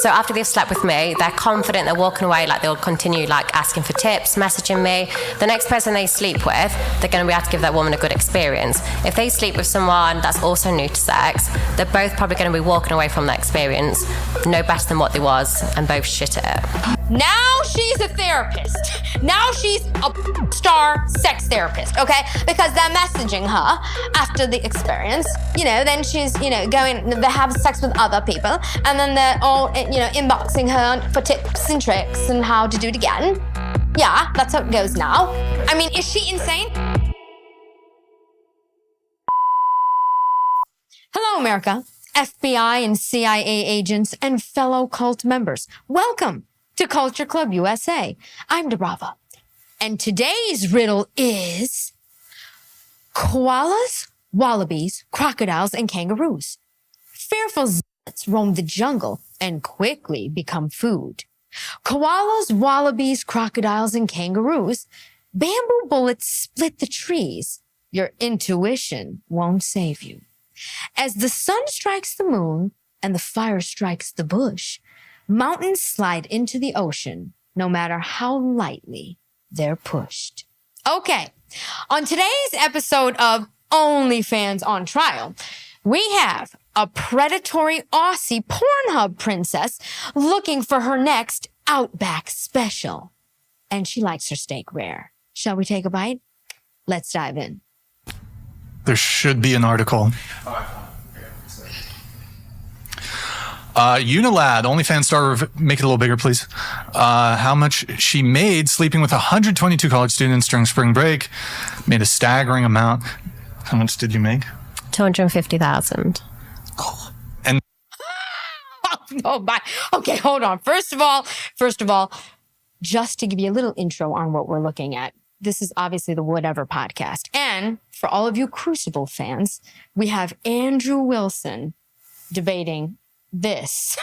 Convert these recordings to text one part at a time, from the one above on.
So after they've slept with me, they're confident, they're walking away, like they'll continue like asking for tips, messaging me. The next person they sleep with, they're going to be able to give that woman a good experience. If they sleep with someone that's also new to sex, they're both probably going to be walking away from that experience no better than what they was, and both shit at it. Now she's a therapist. Now she's a star sex therapist, okay? Because they're messaging her after the experience. Then she's, going, they have sex with other people. And then they're all, inboxing her for tips and tricks and how to do it again. Yeah, that's how it goes now. I mean, is she insane? Hello, America. FBI and CIA agents and fellow cult members. Welcome to Culture Club USA. I'm Debrava. And today's riddle is koalas, wallabies, crocodiles, and kangaroos. Fearful zealots roam the jungle and quickly become food. Koalas, wallabies, crocodiles, and kangaroos. Bamboo bullets split the trees. Your intuition won't save you. As the sun strikes the moon and the fire strikes the bush, mountains slide into the ocean, no matter how lightly they're pushed. Okay, on today's episode of OnlyFans on Trial, we have a predatory Aussie Pornhub princess looking for her next Outback special. And she likes her steak rare. Shall we take a bite? Let's dive in. There should be an article. Unilad, OnlyFans star, make it a little bigger, please. How much she made sleeping with 122 college students during spring break. Made a staggering amount. How much did you make? $250,000. And oh my. Okay, hold on. First of all, just to give you a little intro on what we're looking at. This is obviously the Whatever podcast. And for all of you Crucible fans, we have Andrew Wilson debating this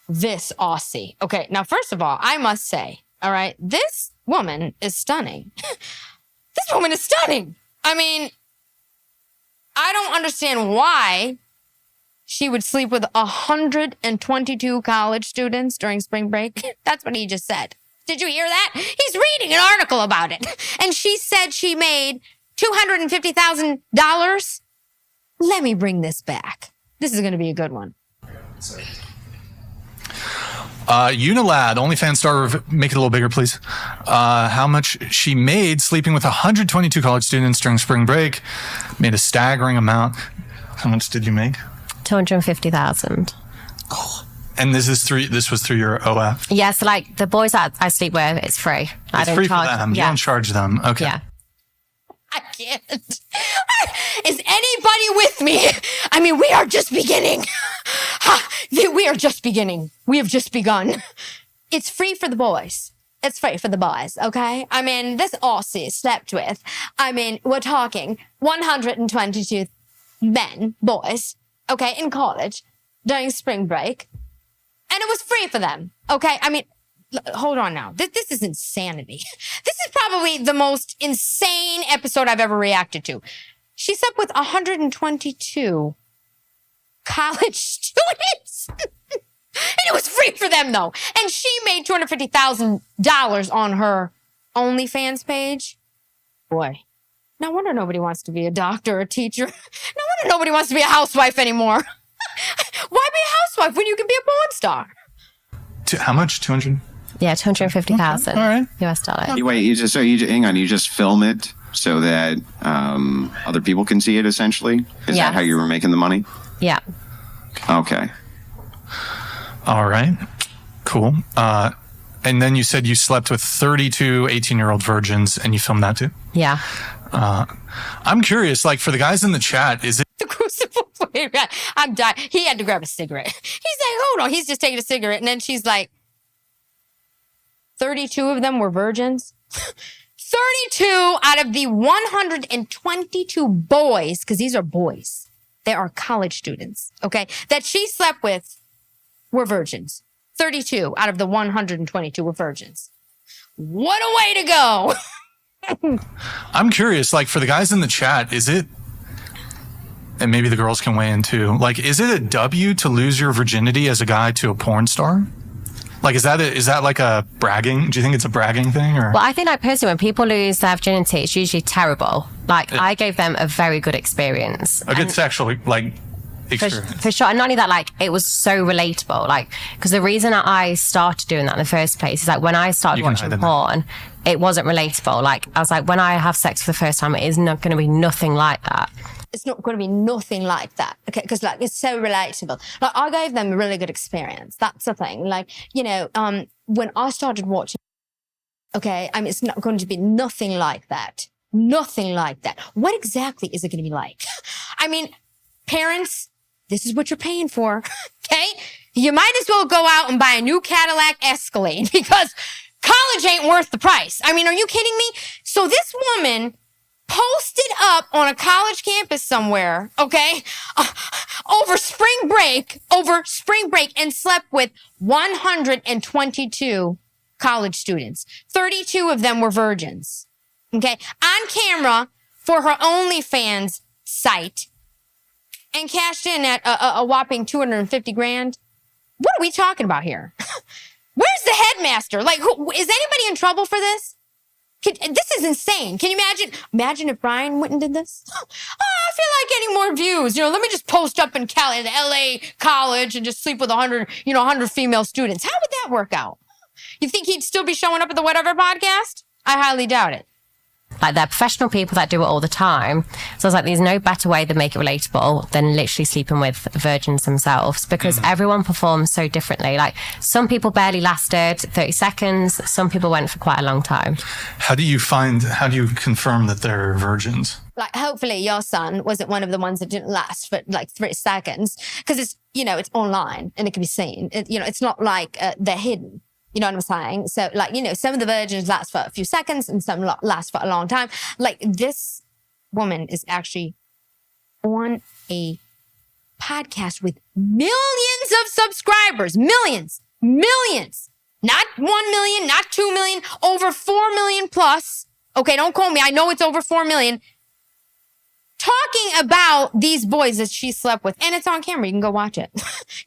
Aussie. Okay, now first of all, I must say, all right, this woman is stunning. This woman is stunning. I mean, I don't understand why she would sleep with 122 college students during spring break. That's what he just said. Did you hear that? He's reading an article about it. And she said she made $250,000. Let me bring this back. This is going to be a good one. Unilad, OnlyFans star, make it a little bigger, please. How much she made sleeping with 122 college students during spring break. Made a staggering amount. How much did you make? $250,000. And this was through your OF? Yeah, so like the boys that I sleep with, it's free. It's free for them. Yeah. You don't charge them. Okay. Yeah. I can't. Is anybody with me? I mean, we are just beginning. We are just beginning. We have just begun. It's free for the boys. It's free for the boys, okay? I mean, this Aussie slept with, we're talking 122 men, boys, okay, in college during spring break. And it was free for them, okay? I mean, hold on now. This is insanity. This is probably the most insane episode I've ever reacted to. She slept with 122 college students. And it was free for them, though. And she made $250,000 on her OnlyFans page. Boy, no wonder nobody wants to be a doctor or a teacher. No wonder nobody wants to be a housewife anymore. Why be a housewife when you can be a porn star? How much? 200? Yeah, $250,000. Okay. All right. US dollar. You hang on. You just film it so that other people can see it. Essentially, is that how you were making the money? Yeah. Okay. All right. Cool. And then you said you slept with 32 18-year-old virgins, and you filmed that too? Yeah. I'm curious, like, for the guys in the chat, is it... The crucible. I'm dying. He had to grab a cigarette. He's like, hold on. He's just taking a cigarette. And then she's like, 32 of them were virgins? 32 out of the 122 boys, because these are boys. They are college students, okay, that she slept with were virgins. 32 out of the 122 were virgins. What a way to go. I'm curious, like, for the guys in the chat, is and maybe the girls can weigh in too. Like, is it a W to lose your virginity as a guy to a porn star? Like, is that like a bragging? Do you think it's a bragging thing? Or? Well, I think like personally, when people lose their virginity, it's usually terrible. Like, I gave them a very good experience. A good sexual, like, experience. For sure. And not only that, like, it was so relatable. Like, because the reason I started doing that in the first place is like when I started watching porn, it wasn't relatable. Like, I was like, when I have sex for the first time, it is not going to be nothing like that. It's not going to be nothing like that, okay? Because like it's so relatable. Like I gave them a really good experience. That's the thing. Like, you know, when I started watching, okay, I mean, it's not going to be nothing like that. Nothing like that. What exactly is it going to be like? I mean, parents, this is what you're paying for, okay? You might as well go out and buy a new Cadillac Escalade because college ain't worth the price. I mean, are you kidding me? So this woman posted up on a college campus somewhere, okay, over spring break, and slept with 122 college students. 32 of them were virgins, okay, on camera for her OnlyFans site, and cashed in at a whopping 250 grand. What are we talking about here? Where's the headmaster? Like, is anybody in trouble for this? This is insane. Can you imagine? Imagine if Brian went and did this. Oh, I feel like getting more views. You know, let me just post up in Cali, the LA college, and just sleep with 100 female students. How would that work out? You think he'd still be showing up at the Whatever podcast? I highly doubt it. Like, they're professional people that do it all the time. So I was like, there's no better way to make it relatable than literally sleeping with virgins themselves, because everyone performs so differently. Like, some people barely lasted 30 seconds. Some people went for quite a long time. How do you confirm that they're virgins? Like, hopefully your son wasn't one of the ones that didn't last for like 3 seconds, because it's, you know, it's online and it can be seen. It's not like they're hidden. You know what I'm saying? So, like, you know, some of the virgins last for a few seconds and some last for a long time. Like, this woman is actually on a podcast with millions of subscribers. Millions. Not 1 million, not 2 million, over 4 million plus. Okay, don't call me. I know it's over 4 million. Talking about these boys that she slept with. And it's on camera. You can go watch it.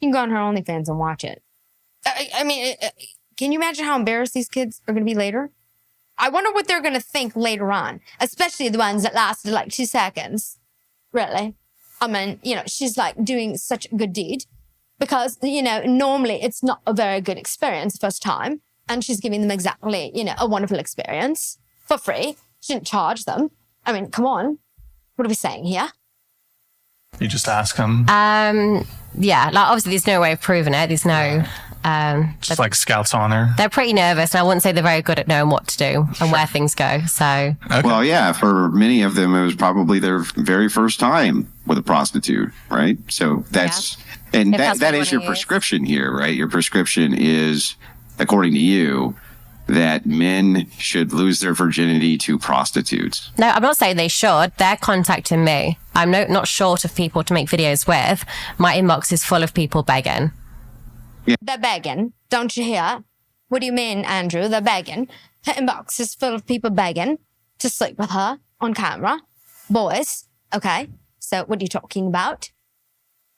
You can go on her OnlyFans and watch it. I mean... Can you imagine how embarrassed these kids are going to be later? I wonder what they're going to think later on, especially the ones that lasted like 2 seconds. Really? I mean, you know, she's like doing such a good deed because, you know, normally it's not a very good experience first time. And she's giving them exactly, you know, a wonderful experience for free. She didn't charge them. I mean, come on. What are we saying here? You just ask them. Yeah, like obviously there's no way of proving it. There's no... just like Scouts honor. They're pretty nervous, and I wouldn't say they're very good at knowing what to do and where things go. So, Okay. Well, yeah, for many of them, it was probably their very first time with a prostitute, right? So that's, and If that's that what is you your wanna use. prescription here, right? Your prescription is, according to you, that men should lose their virginity to prostitutes. no, I'm not saying they should. They're contacting me. I'm not short of people to make videos with. My inbox is full of people begging. They're begging. Don't you hear? What do you mean, Andrew? They're begging. Her inbox is full of people begging to sleep with her on camera. Boys. Okay. So what are you talking about?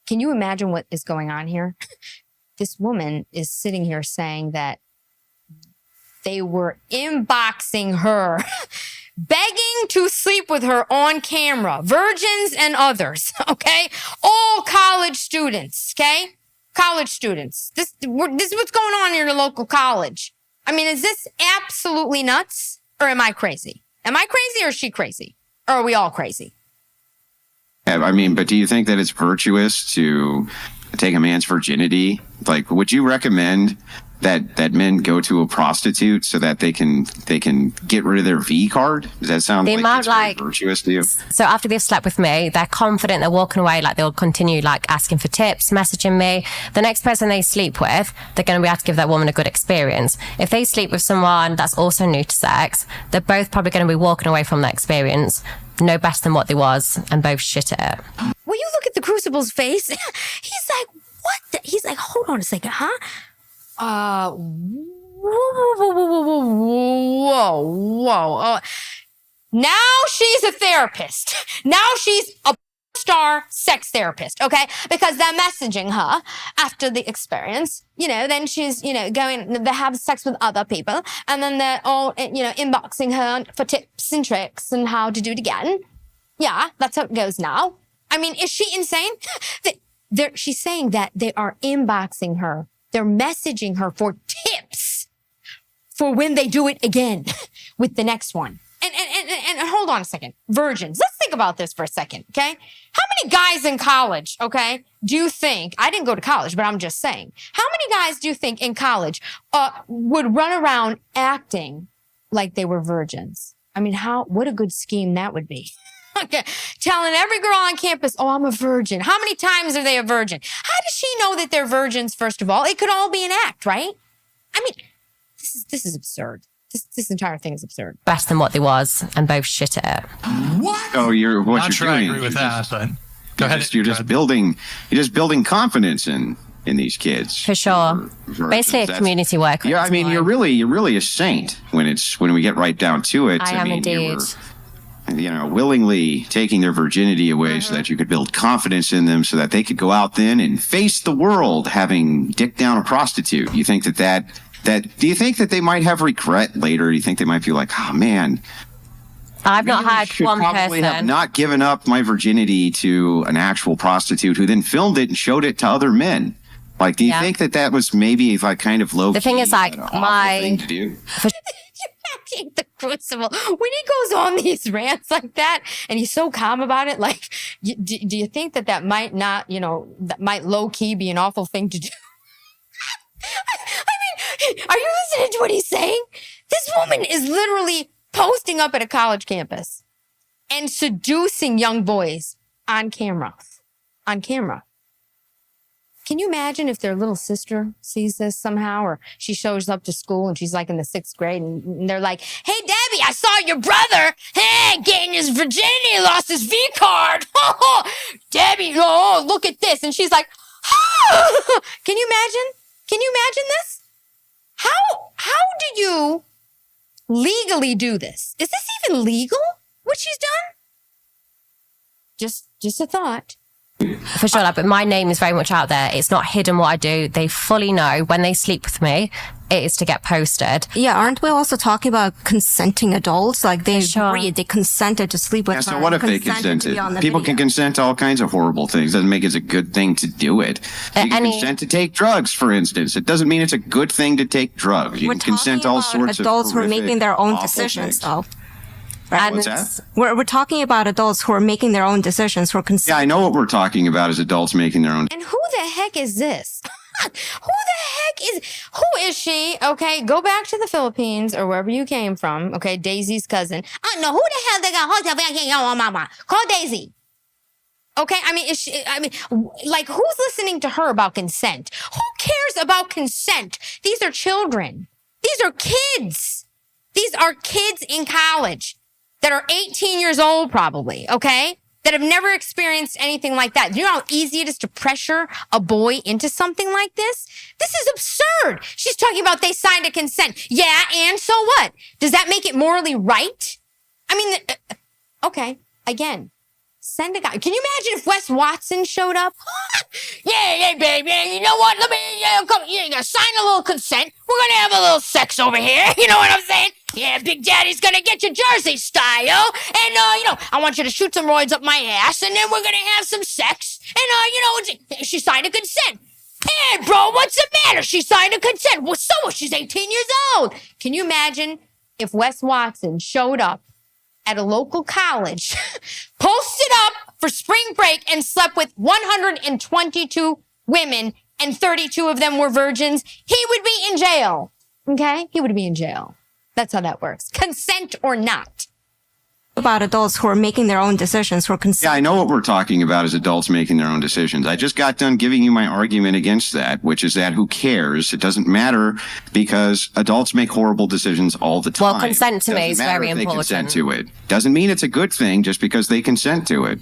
Can you imagine what is going on here? This woman is sitting here saying that they were inboxing her, begging to sleep with her on camera. Virgins and others. Okay. All college students. Okay. College students. This is what's going on in your local college. I mean, is this absolutely nuts? Or am I crazy? Am I crazy or is she crazy? Or are we all crazy? I mean, but do you think that it's virtuous to take a man's virginity? Like, would you recommend that men go to a prostitute so that they can get rid of their V card? Does that sound like it's very virtuous to you? So after they've slept with me, they're confident, they're walking away, like they'll continue like asking for tips, messaging me. The next person they sleep with, they're going to be able to give that woman a good experience. If they sleep with someone that's also new to sex, they're both probably going to be walking away from that experience no better than what they was, and both shit at it. Will you look at the Crucible's face? He's like, what? He's like, hold on a second, huh? Whoa. Now she's a therapist. Now she's a 4-star sex therapist, okay? Because they're messaging her after the experience. Then she's, going to have sex with other people. And then they're all, inboxing her for tips and tricks and how to do it again. Yeah, that's how it goes now. I mean, is she insane? She's saying that they are inboxing her. They're messaging her for tips for when they do it again with the next one. And hold on a second. Virgins. Let's think about this for a second, okay? How many guys in college, okay, do you think, I didn't go to college, but I'm just saying, how many guys do you think in college would run around acting like they were virgins? I mean, what a good scheme that would be. Okay. Telling every girl on campus, oh, I'm a virgin. How many times are they a virgin? How does she know that they're virgins, first of all? It could all be an act, right? I mean, this is absurd. This entire thing is absurd. Better than what they was, and both shit at it. What? Oh, you're Not sure I doing. agree with that, but go ahead. You're just building confidence in these kids. For sure. Basically a community worker. Yeah, I mean, you're really a saint when we get right down to it. I am mean, indeed. You were, willingly taking their virginity away so that you could build confidence in them, so that they could go out then and face the world having dicked down a prostitute. You think do you think that they might have regret later? Do you think they might be like, oh man, I've not had one probably have person. not given up my virginity to an actual prostitute who then filmed it and showed it to other men? Like, do you think that was maybe like kind of low? The thing is, like, thing to do? The Crucible, when he goes on these rants like that and he's so calm about it, like, do you think that might not, that might low key be an awful thing to do? I mean, are you listening to what he's saying? This woman is literally posting up at a college campus and seducing young boys on camera. On camera. Can you imagine if their little sister sees this somehow, or she shows up to school and she's like in the 6th grade and they're like, hey, Debbie, I saw your brother, getting his virginity, lost his V card. Debbie, oh, look at this. And she's like, oh. Can you imagine? Can you imagine this? How do you legally do this? Is this even legal, what she's done? Just a thought. For sure, but my name is very much out there. It's not hidden what I do. They fully know when they sleep with me, it is to get posted. Yeah, aren't we also talking about consenting adults? Like they Sure. agreed, they consented to sleep with her. So what if they consented to consented? be on the People video. can consent to all kinds of horrible things. Doesn't make it a good thing to do it. You can consent to take drugs, for instance. It doesn't mean it's a good thing to take drugs. You We're can consent to talking all about sorts adults of who are horrific, making their own awful decisions, things. though. Right? What's that? We're talking about adults who are making their own decisions, who are Yeah, consenting. I know what we're talking about is adults making their own. And who the heck is this? Who is she? Okay, go back to the Philippines or wherever you came from. Okay, Daisy's cousin. I know who the hell they got hotel mama. Call Daisy. Okay, I mean, like, who's listening to her about consent? Who cares about consent? These are children. These are kids. These are kids in college that are 18 years old, probably, okay? That have never experienced anything like that. You know how easy it is to pressure a boy into something like this? This is absurd. She's talking about they signed a consent. Yeah, and so what? Does that make it morally right? I mean, okay, again, send a guy. Can you imagine if Wes Watson showed up? Yeah, baby, you know what? Let me, come, you gotta sign a little consent. We're gonna have a little sex over here. You know what I'm saying? Yeah, Big Daddy's gonna get you Jersey style. And, I want you to shoot some roids up my ass, and then we're gonna have some sex. And, she signed a consent. Hey, bro, what's the matter? She signed a consent. Well, so what? She's 18 years old. Can you imagine if Wes Watson showed up at a local college, posted up for spring break, and slept with 122 women, and 32 of them were virgins? He would be in jail. Okay? He would be in jail. That's how that works. Consent or not. About adults who are making their own decisions, who are Yeah, consenting. I know what we're talking about is adults making their own decisions. I just got done giving you my argument against that, which is that who cares? It doesn't matter because adults make horrible decisions all the time. Well, consent to me Doesn't is matter very if they important. consent to it. Doesn't mean it's a good thing just because they consent to it.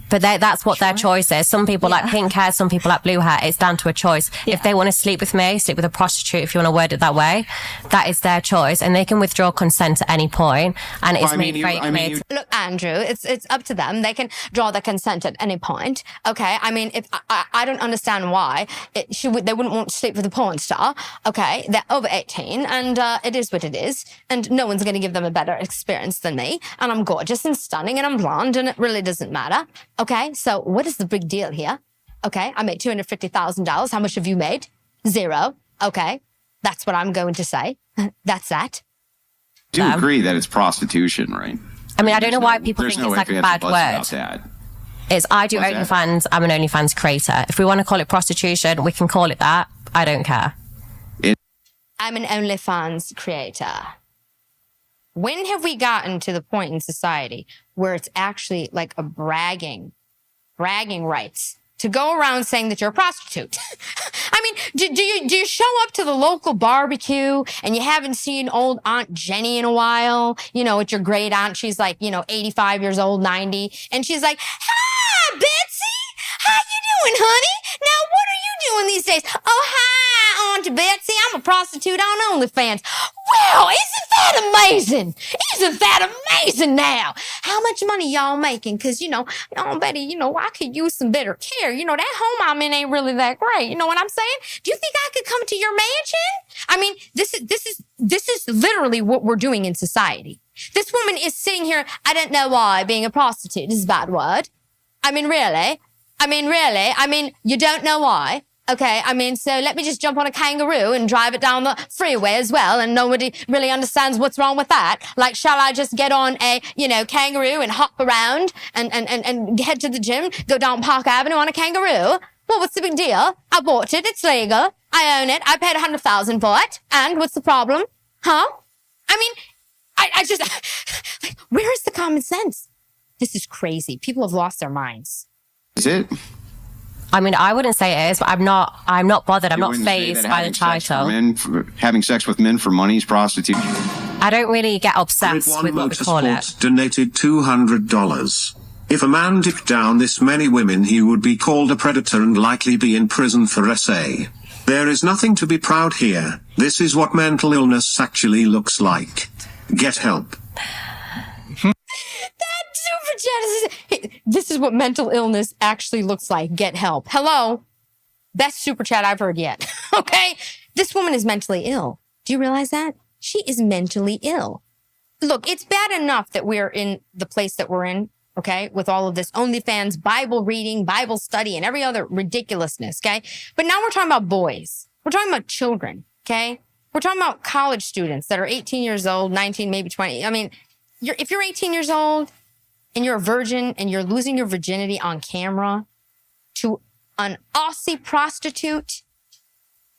But that's what their choice is. Some people like pink hair, some people like blue hair. It's down to a choice. If they want to sleep with me, sleep with a prostitute, if you want to word it that way, that is their choice. And they can withdraw consent at any point. And it's made very clear. Look, Andrew, it's up to them. They can draw the consent at any point. Okay. I mean, if I don't understand why they wouldn't want to sleep with a porn star. Okay. They're over 18 and it is what it is. And no one's going to give them a better experience than me. And I'm gorgeous and stunning and I'm blonde and it really doesn't matter. Okay, so what is the big deal here? Okay, I made $250,000. How much have you made? 0. Okay, that's what I'm going to say. That's that. Do you agree that it's prostitution, right? I mean, I don't know why people think it's like a bad word. I do OnlyFans. I'm an OnlyFans creator. If we want to call it prostitution, we can call it that. I don't care. I'm an OnlyFans creator. When have we gotten to the point in society where it's actually like a bragging rights to go around saying that you're a prostitute? I mean, do you show up to the local barbecue and you haven't seen old Aunt Jenny in a while? You know, it's your great aunt. She's like, 85 years old, 90. And she's like, hi, Betsy. How you doing, honey? Now, what are you doing these days? Oh, hi, Aunt Betsy. I'm a prostitute on OnlyFans. Wow, isn't that amazing? Isn't that amazing now? How much money y'all making? Because, Betty, I could use some better care. That home I'm in ain't really that great. You know what I'm saying? Do you think I could come to your mansion? I mean, this is literally what we're doing in society. This woman is sitting here, I don't know why, being a prostitute is a bad word. I mean, really? You don't know why? Okay, so let me just jump on a kangaroo and drive it down the freeway as well, and nobody really understands what's wrong with that. Like, shall I just get on a, kangaroo and hop around and head to the gym, go down Park Avenue on a kangaroo? Well, what's the big deal? I bought it, it's legal, I own it, I paid $100,000 for it, and what's the problem? Huh? I mean, I just, like, where is the common sense? This is crazy. People have lost their minds. Is it? I mean, I wouldn't say it is, but I'm not bothered. I'm not fazed by the title. Having sex with men for money is prostitution. I don't really get obsessed with what we call it. Donated $200. If a man dipped down this many women, he would be called a predator and likely be in prison for SA. There is nothing to be proud here. This is what mental illness actually looks like. Get help. Super chat this is what mental illness actually looks like. Get help. Hello. Best super chat I've heard yet. Okay? This woman is mentally ill. Do you realize that? She is mentally ill. Look, it's bad enough that we're in the place that we're in, okay, with all of this OnlyFans, Bible reading, Bible study, and every other ridiculousness, okay? But now we're talking about boys. We're talking about children, okay? We're talking about college students that are 18 years old, 19, maybe 20. I mean, if you're 18 years old, and you're a virgin and you're losing your virginity on camera to an Aussie prostitute?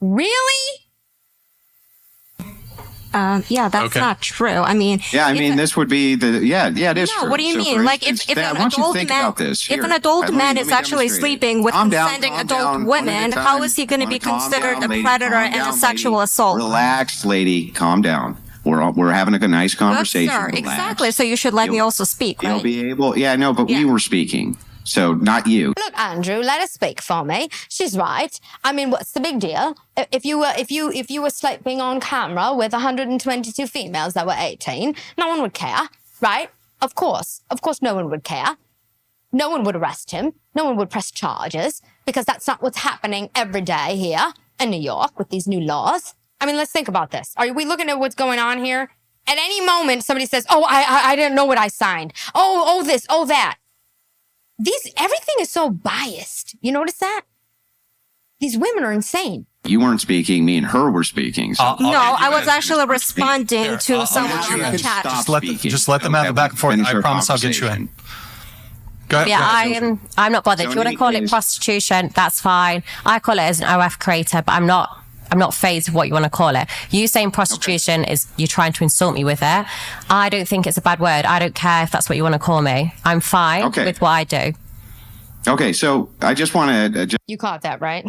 Really? That's not true. I mean, this would be it is true. What do you mean? Like, if an adult man is actually sleeping with consenting adult women, how is he going to be considered a predator and a sexual assault? Relax, lady. Calm down. We're having a nice conversation. Good, sir. Exactly. So you should let me also speak, right? You'll be able. Yeah, no, but we were speaking. So not you. Look, Andrew, let her speak for me. She's right. I mean, what's the big deal? If you were sleeping on camera with 122 females that were 18, no one would care, right? Of course no one would care. No one would arrest him. No one would press charges because that's not what's happening every day here in New York with these new laws. I mean, let's think about this. Are we looking at what's going on here? At any moment, somebody says, oh, I didn't know what I signed. Oh, this, oh, that. Everything is so biased. You notice that? These women are insane. You weren't speaking. Me and her were speaking. So. I was actually responding to someone in the chat. Just let them have it back and forth. I promise I'll get you in. Go ahead. I'm not bothered. If you want to call it prostitution, that's fine. I call it as an OF creator, but I'm not phased with what you want to call it. You saying prostitution is you're trying to insult me with it. I don't think it's a bad word. I don't care if that's what you want to call me. I'm fine with what I do. Okay, so I just want to You caught that, right?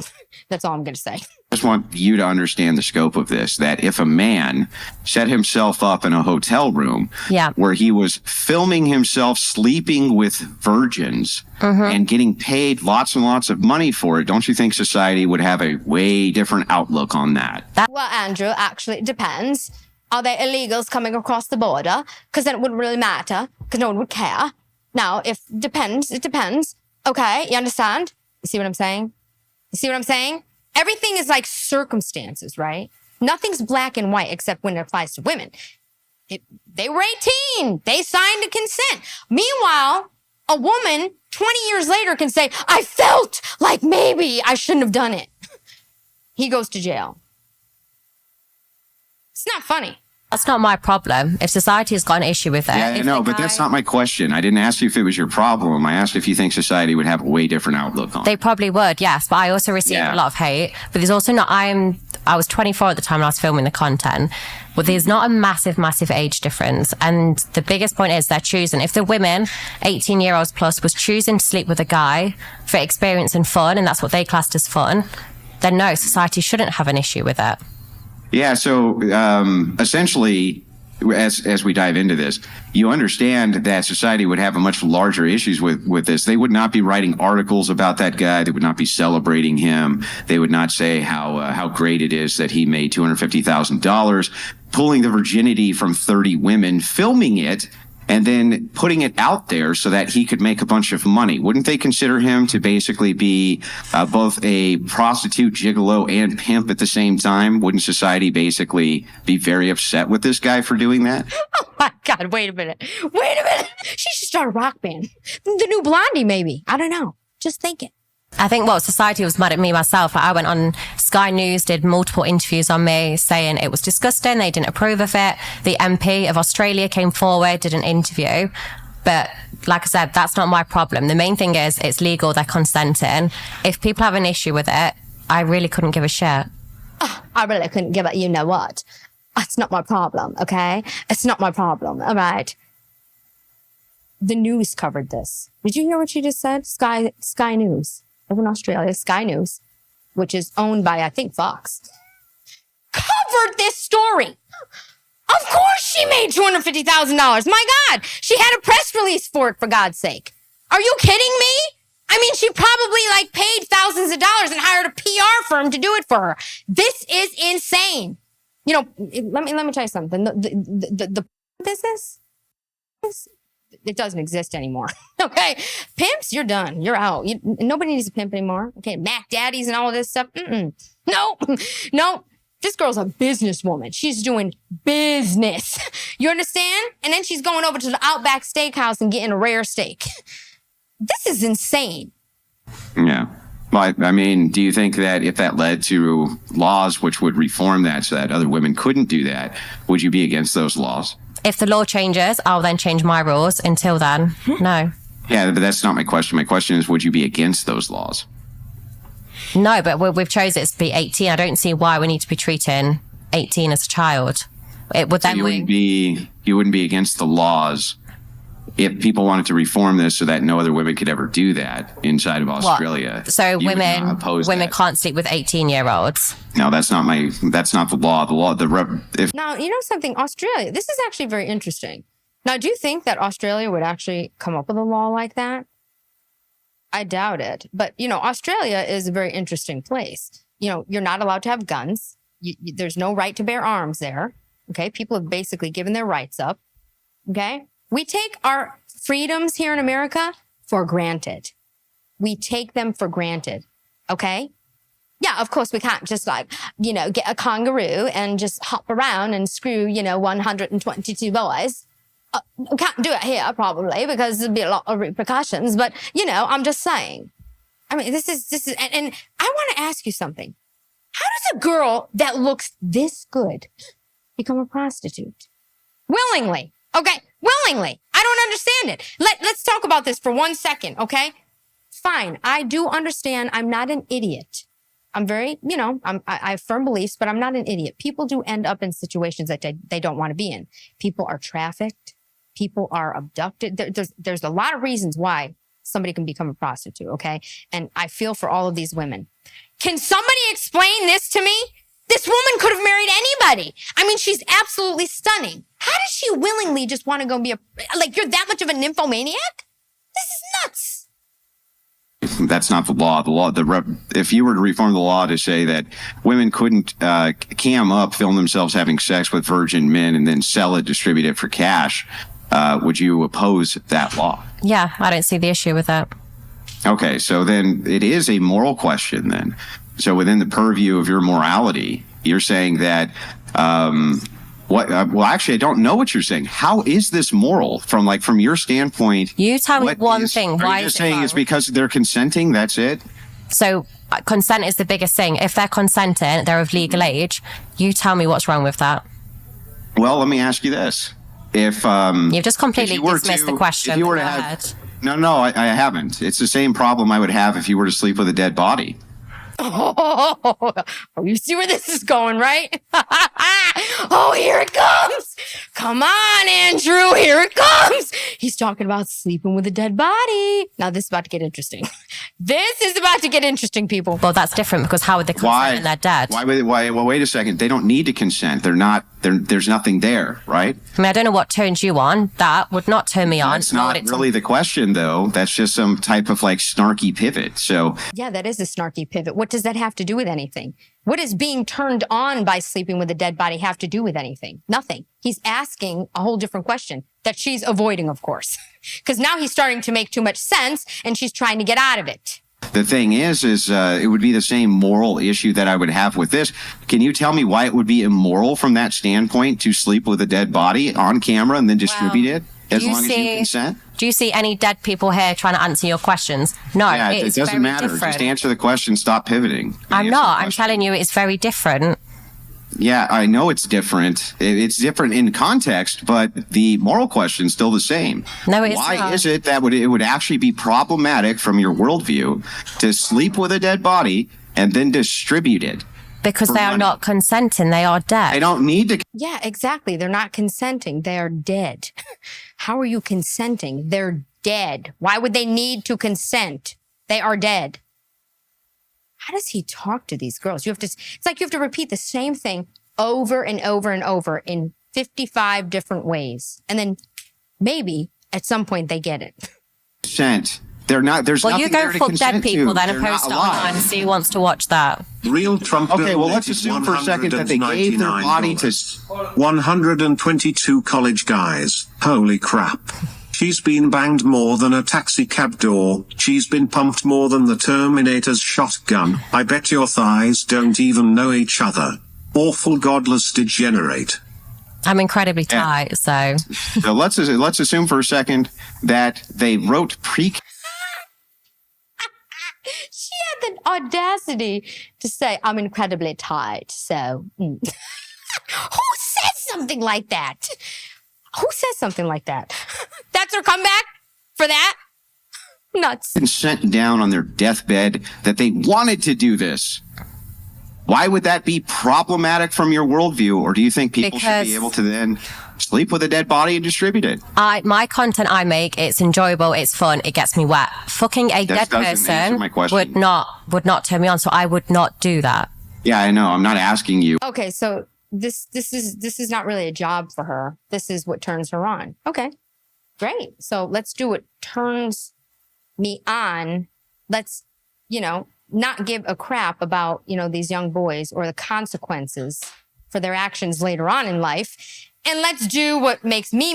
That's all I'm going to say. just want you to understand the scope of this, that if a man set himself up in a hotel room where he was filming himself sleeping with virgins and getting paid lots and lots of money for it, don't you think society would have a way different outlook on that? Well, Andrew, actually, it depends. Are there illegals coming across the border? Because then it wouldn't really matter, because no one would care. Now, if depends, it depends. Okay, you understand? You see what I'm saying? You see what I'm saying? Everything is like circumstances, right? Nothing's black and white except when it applies to women. They were 18. They signed a consent. Meanwhile, a woman 20 years later can say, I felt like maybe I shouldn't have done it. He goes to jail. It's not funny. That's not my problem. If society has got an issue with it. Yeah, I know, but that's not my question. I didn't ask you if it was your problem. I asked if you think society would have a way different outlook on it. They probably would, yes. But I also received a lot of hate. But there's also not, I was 24 at the time when I was filming the content. But there's not a massive age difference. And the biggest point is they're choosing. If the women, 18-year-olds plus, was choosing to sleep with a guy for experience and fun, and that's what they classed as fun, then no, society shouldn't have an issue with it. Yeah, so essentially, as we dive into this, you understand that society would have a much larger issues with this. They would not be writing articles about that guy. They would not be celebrating him. They would not say how great it is that he made $250,000, pulling the virginity from 30 women, filming it, and then putting it out there so that he could make a bunch of money. Wouldn't they consider him to basically be both a prostitute, gigolo, and pimp at the same time? Wouldn't society basically be very upset with this guy for doing that? Oh my God, wait a minute. She should start a rock band. The new Blondie, maybe. I don't know. Just think it. I think society was mad at me myself. I went on Sky News, did multiple interviews on me saying it was disgusting. They didn't approve of it. The MP of Australia came forward, did an interview. But like I said, that's not my problem. The main thing is it's legal. They're consenting. If people have an issue with it, I really couldn't give a shit. Oh, I really couldn't give a you know what. It's not my problem, okay? It's not my problem, all right? The news covered this. Did you hear what she just said? Sky News. In Australia, Sky News, which is owned by, I think, Fox, covered this story. Of course she made $250,000. My God, she had a press release for God's sake. Are you kidding me? I mean, she probably paid thousands of dollars and hired a PR firm to do it for her. This is insane. You know, let me tell you something. The business, it doesn't exist anymore. Okay. Pimps, you're done. You're out. Nobody needs a pimp anymore. Okay. Mac daddies and all of this stuff. No. This girl's a businesswoman. She's doing business. You understand? And then she's going over to the Outback Steakhouse and getting a rare steak. This is insane. Yeah. Well, I mean, do you think that if that led to laws which would reform that so that other women couldn't do that, would you be against those laws? If the law changes, I'll then change my rules. Until then, no. Yeah, but that's not my question. My question is, would you be against those laws? No, but we've chosen it to be 18. I don't see why we need to be treating 18 as a child. It would then you wouldn't be against the laws if people wanted to reform this so that no other women could ever do that inside of Australia. What? So women can't sleep with 18-year-olds. No, that's not the law. Now, you know something, Australia, this is actually very interesting. Now, do you think that Australia would actually come up with a law like that? I doubt it. But, Australia is a very interesting place. You're not allowed to have guns. There's no right to bear arms there. Okay. People have basically given their rights up. Okay. We take our freedoms here in America for granted. We take them for granted. Okay. Yeah, of course, we can't just get a kangaroo and just hop around and screw, 122 boys. We can't do it here probably because there'd be a lot of repercussions. But, I'm just saying. I mean, this is, and I want to ask you something. How does a girl that looks this good become a prostitute? Willingly. Okay. Willingly. I don't understand it. Let's talk about this for 1 second. Okay. Fine. I do understand. I'm not an idiot. I'm very, I have firm beliefs, but I'm not an idiot. People do end up in situations that they don't want to be in. People are trafficked. People are abducted. There's a lot of reasons why somebody can become a prostitute, okay? And I feel for all of these women. Can somebody explain this to me? This woman could have married anybody. I mean, she's absolutely stunning. How does she willingly just want to go be like, you're that much of a nymphomaniac? This is nuts. That's not the law. If you were to reform the law to say that women couldn't cam up, film themselves having sex with virgin men, and then sell it, distribute it for cash, would you oppose that law? Yeah, I don't see the issue with that. Okay, so then it is a moral question then. So within the purview of your morality, you're saying that, well, actually, I don't know what you're saying. How is this moral from your standpoint? You tell me one thing. Why are you just saying it's because they're consenting? That's it? So consent is the biggest thing. If they're consenting, they're of legal age. You tell me what's wrong with that. Well, let me ask you this. If you've just completely dismissed the question. If you were to have, no, I haven't. It's the same problem I would have if you were to sleep with a dead body. Oh, you see where this is going, right? Oh, here it comes. Come on, Andrew. Here it comes. He's talking about sleeping with a dead body. Now, this is about to get interesting. This is about to get interesting, people. Well, that's different because how would they consent when they're dead? Why? Well, wait a second. They don't need to consent. There's nothing there, right? I mean, I don't know what turns you on. That would not turn me on. That's not really the question, though. That's just some type of snarky pivot. So yeah, that is a snarky pivot. What does that have to do with anything? What does being turned on by sleeping with a dead body have to do with anything? Nothing. He's asking a whole different question that she's avoiding, of course, because now he's starting to make too much sense and she's trying to get out of it. The thing is it would be the same moral issue that I would have with this. Can you tell me why it would be immoral from that standpoint to sleep with a dead body on camera and then distribute it as long as you consent? Do you see any dead people here trying to answer your questions? No, yeah, it doesn't matter. Different. Just answer the question. Stop pivoting. I'm not. I'm telling you it's very different. Yeah, I know it's different. It's different in context, but the moral question is still the same. No, it's not. Why is it that it would actually be problematic from your worldview to sleep with a dead body and then distribute it? Because they are not consenting. They are dead. They don't need to. Yeah, exactly. They're not consenting. They are dead. How are you consenting? They're dead. Why would they need to consent? They are dead. How does he talk to these girls? It's like you have to repeat the same thing over and over and over in 55 different ways. And then maybe at some point they get it. Consent. They're not, there's well, nothing you go there for to dead people, to. then and post it online and see who wants to watch that. Real Trump. Okay, well, let's assume for a second that they gave their body to 122 college guys. Holy crap. She's been banged more than a taxi cab door. She's been pumped more than the Terminator's shotgun. I bet your thighs don't even know each other. Awful godless degenerate. I'm incredibly tight, so. So let's assume for a second that they wrote She had the audacity to say, I'm incredibly tight, so. Who says something like that? Who says something like that? That's her comeback for that? Nuts. Consent down on their deathbed that they wanted to do this. Why would that be problematic from your worldview? Or do you think people should be able to then sleep with a dead body and distribute it? My content I make, it's enjoyable, it's fun, it gets me wet. Fucking a dead person would not turn me on, so I would not do that. Yeah, I know. I'm not asking you. Okay, so this is not really a job for her. This is what turns her on. Okay, great. So let's do what turns me on. Let's, not give a crap about, these young boys or the consequences for their actions later on in life. And let's do what makes me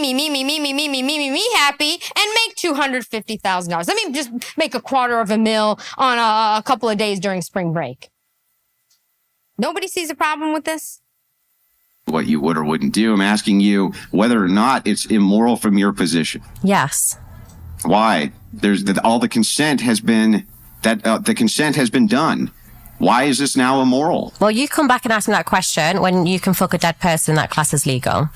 happy and make $250,000. Let me just make $250,000 on a couple of days during spring break. Nobody sees a problem with this? What you would or wouldn't do. I'm asking you whether or not it's immoral from your position. Yes. Why? All the consent has been the consent has been done. Why is this now immoral? Well, you come back and ask me that question when you can fuck a dead person. That class is legal.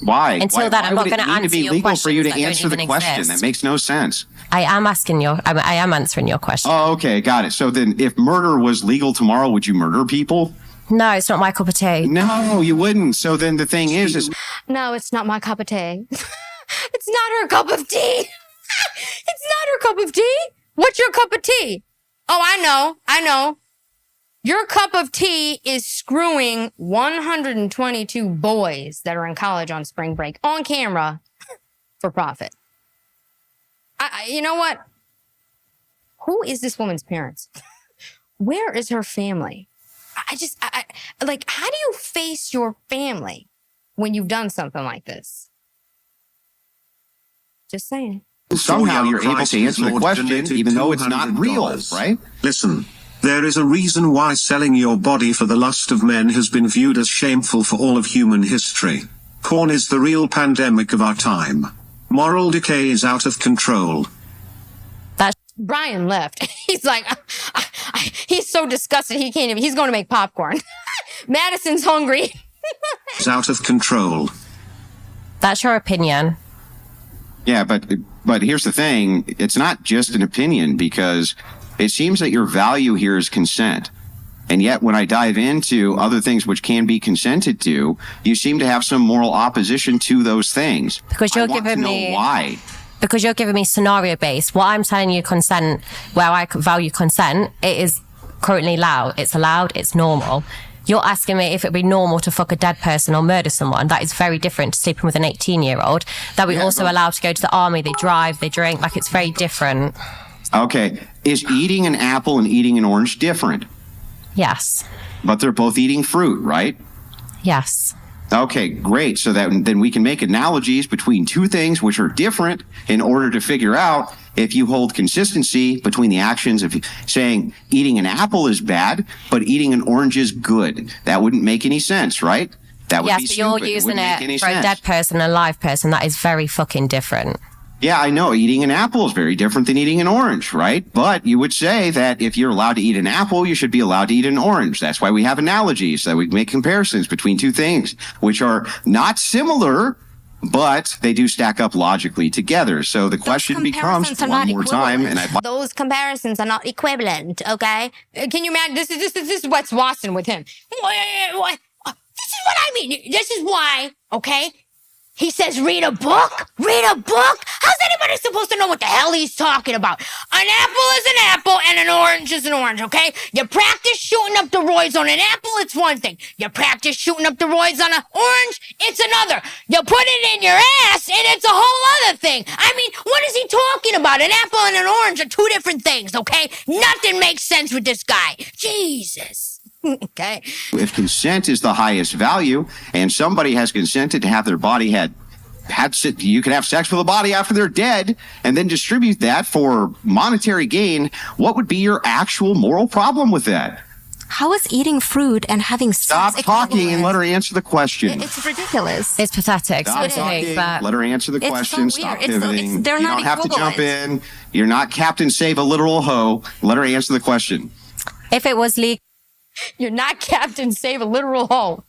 Why? Until then, I'm not going to answer your questions. For you to answer the question, that makes no sense. I am answering your question. Oh, okay, got it. So then, if murder was legal tomorrow, would you murder people? No, it's not my cup of tea. No, you wouldn't. So then the thing is no, it's not my cup of tea. It's not her cup of tea. It's not your cup of tea? What's your cup of tea? Oh, I know. Your cup of tea is screwing 122 boys that are in college on spring break on camera for profit. You know what? Who is this woman's parents? Where is her family? Like, how do you face your family when you've done something like this? Just saying. Somehow you're able to answer the question, even though it's not real, right? Listen, there is a reason why selling your body for the lust of men has been viewed as shameful for all of human history. Porn is the real pandemic of our time. Moral decay is out of control. Brian left. He's like, he's so disgusted he can't even, he's going to make popcorn. Madison's hungry. It's out of control. That's your opinion. Yeah, but here's the thing. It's not just an opinion, because it seems that your value here is consent. And yet when I dive into other things which can be consented to, you seem to have some moral opposition to those things. Because you're giving me why. Because you're giving me scenario based. What I'm telling you, consent, where I value consent, it is currently allowed. It's allowed. It's normal. You're asking me if it'd be normal to fuck a dead person or murder someone. That is very different to sleeping with an 18-year-old. That we also allow to go to the army. They drive, they drink. Like, it's very different. Okay. Is eating an apple and eating an orange different? Yes. But they're both eating fruit, right? Yes. Okay, great. So that then we can make analogies between two things which are different in order to figure out if you hold consistency between the actions of saying eating an apple is bad, but eating an orange is good. That wouldn't make any sense, right? That would be yes, but stupid. you're using it for sense. a dead person and a live person. That is very fucking different. Yeah, I know. Eating an apple is very different than eating an orange, right? But you would say that if you're allowed to eat an apple, you should be allowed to eat an orange. That's why we have analogies, that we make comparisons between two things, which are not similar, but they do stack up logically together. So the question becomes one more time, and those comparisons are not equivalent, okay? Can you imagine? This is Wes Watson with him. What? This is what I mean. This is why, okay? He says, read a book? Read a book? How's anybody supposed to know what the hell he's talking about? An apple is an apple and an orange is an orange, okay? You practice shooting up the roids on an apple, it's one thing. You practice shooting up the roids on an orange, it's another. You put it in your ass and it's a whole other thing. I mean, what is he talking about? An apple and an orange are two different things, okay? Nothing makes sense with this guy. Jesus. Okay. If consent is the highest value and somebody has consented to have their body you can have sex with a body after they're dead and then distribute that for monetary gain, what would be your actual moral problem with that? How is eating fruit and having sex Stop talking and let her answer the question. It's ridiculous. It's pathetic. Stop talking. Let her answer the question. So Stop weird. pivoting. You They're not don't have to equivalent. jump in. You're not Captain Save a Literal Hoe. Let her answer the question. If it was legal. You're not Captain Save a Literal Hoe.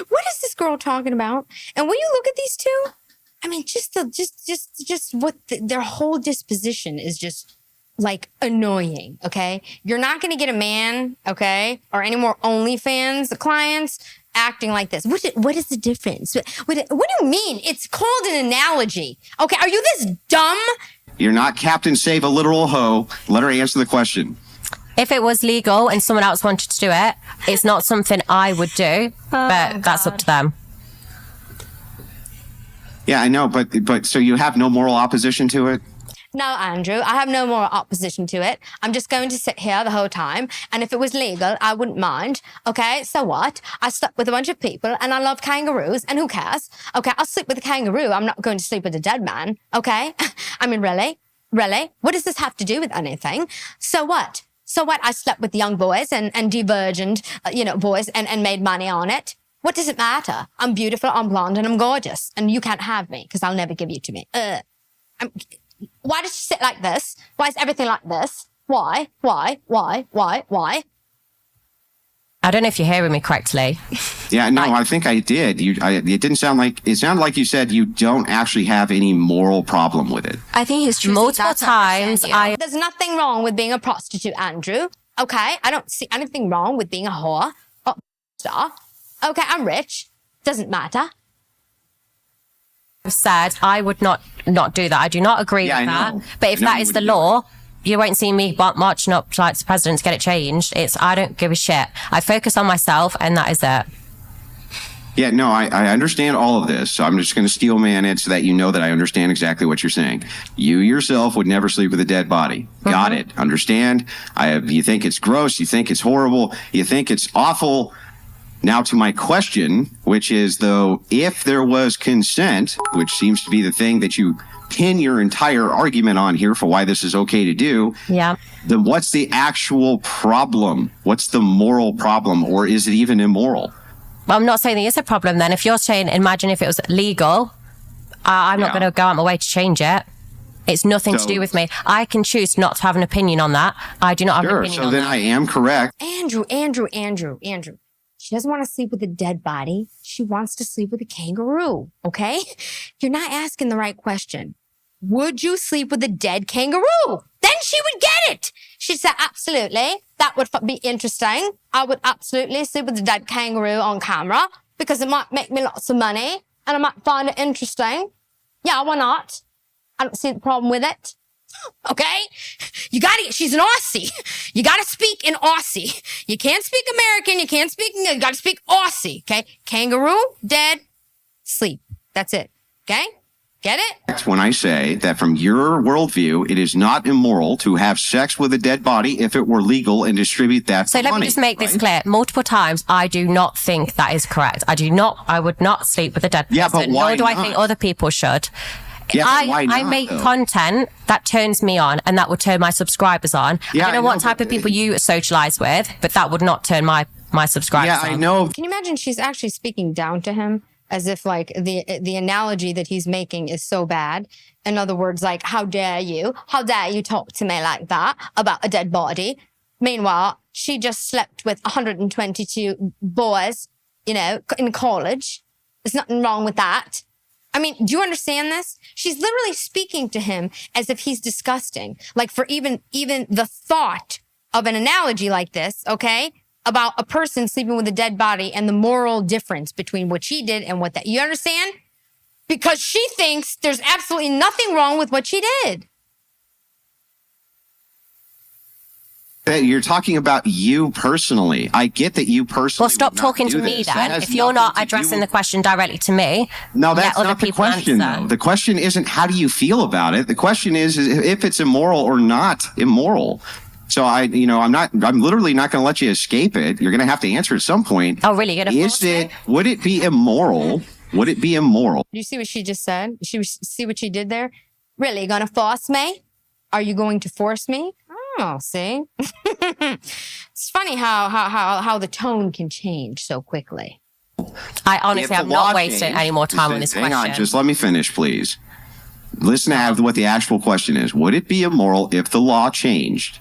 What is this girl talking about? And when you look at these two, I mean, just what their whole disposition is just like annoying. Okay, you're not going to get a man, okay, or any more OnlyFans clients acting like this. What is the difference? What do you mean? It's called an analogy. Okay, are you this dumb? You're not Captain Save a Literal Hoe. Let her answer the question. If it was legal and someone else wanted to do it, it's not something I would do, but that's up to them. Yeah, I know, but so you have no moral opposition to it? No, Andrew, I have no more opposition to it. I'm just going to sit here the whole time. And if it was legal, I wouldn't mind. Okay, so what? I slept with a bunch of people and I love kangaroos and who cares? Okay, I'll sleep with a kangaroo. I'm not going to sleep with a dead man. Okay? I mean, really? Really? What does this have to do with anything? So what? So what? I slept with young boys and de-virgined, boys and made money on it. What does it matter? I'm beautiful, I'm blonde, and I'm gorgeous. And you can't have me because I'll never give you to me. Why does she sit like this? Why is everything like this? Why? I don't know if you're hearing me correctly. Yeah, no, I think I did. It didn't sound like, it sounded like you said you don't actually have any moral problem with it. I think he's choosing multiple times. There's nothing wrong with being a prostitute, Andrew. Okay, I don't see anything wrong with being a whore or star. Okay, I'm rich. Doesn't matter. said I would not do that. I do not agree with that. But if that is the law, you won't see me marching up like the president to get it changed. I don't give a shit. I focus on myself, and that is it. Yeah, no, I understand all of this. So I'm just going to steel man it so that you know that I understand exactly what you're saying. You yourself would never sleep with a dead body. Got it. Understand? You think it's gross. You think it's horrible. You think it's awful. Now to my question, which is, though, if there was consent, which seems to be the thing that you pin your entire argument on here for why this is okay to do, then what's the actual problem? What's the moral problem? Or is it even immoral? Well, I'm not saying there is a problem then. If you're saying, imagine if it was legal, I'm not going to go out my way to change it. It's nothing to do with me. I can choose not to have an opinion on that. I do not have an opinion on that. So then I am correct. Andrew. She doesn't want to sleep with a dead body. She wants to sleep with a kangaroo, okay? You're not asking the right question. Would you sleep with a dead kangaroo? Then she would get it. She said, absolutely. That would be interesting. I would absolutely sleep with a dead kangaroo on camera because it might make me lots of money and I might find it interesting. Yeah, why not? I don't see the problem with it. Okay? She's an Aussie. You gotta speak in Aussie. You can't speak American. You can't speak, you gotta speak Aussie. Okay? Kangaroo, dead, sleep. That's it. Okay? Get it? That's when I say that from your worldview, it is not immoral to have sex with a dead body if it were legal and distribute that for money. So let me just make this clear. Multiple times, I do not think that is correct. I would not sleep with a dead person. But why nor do I think other people should. Yeah, but why not, I make content that turns me on and that would turn my subscribers on. Yeah, I don't know what type of people you socialize with, but that would not turn my subscribers on. Yeah, I know. Can you imagine she's actually speaking down to him? As if like the analogy that he's making is so bad. In other words, like, how dare you talk to me like that about a dead body? Meanwhile, she just slept with 122 boys, in college. There's nothing wrong with that. I mean, do you understand this? She's literally speaking to him as if he's disgusting. Like for even the thought of an analogy like this, okay? About a person sleeping with a dead body and the moral difference between what she did and what that, you understand? Because she thinks there's absolutely nothing wrong with what she did. You're talking about you personally. I get that you personally. Well, stop talking to me then. If you're not addressing the question directly to me, no, that's not the question, though. The question isn't how do you feel about it. The question is if it's immoral or not immoral. So I'm literally not going to let you escape it. You're going to have to answer at some point. Oh, really? Would it be immoral? Would it be immoral? You see what she just said? See what she did there? Really? Going to force me? Are you going to force me? Oh, see? It's funny how the tone can change so quickly. I honestly am not wasting any more time on this question. Hang on, just let me finish, please. Listen to what the actual question is. Would it be immoral if the law changed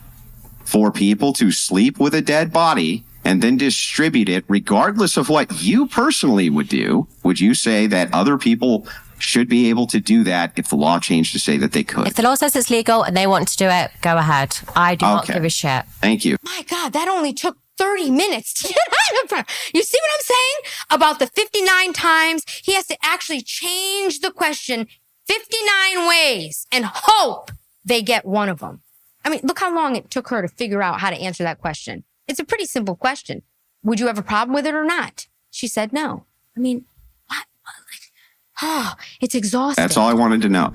for people to sleep with a dead body and then distribute it regardless of what you personally would do? Would you say that other people should be able to do that if the law changed to say that they could? If the law says it's legal and they want to do it, go ahead. I do not give a shit. Thank you. My God, that only took 30 minutes to get out of front. You see what I'm saying? About the 59 times he has to actually change the question 59 ways and hope they get one of them. I mean, look how long it took her to figure out how to answer that question. It's a pretty simple question. Would you have a problem with it or not? She said no. I mean, what? Oh, it's exhausting. That's all I wanted to know.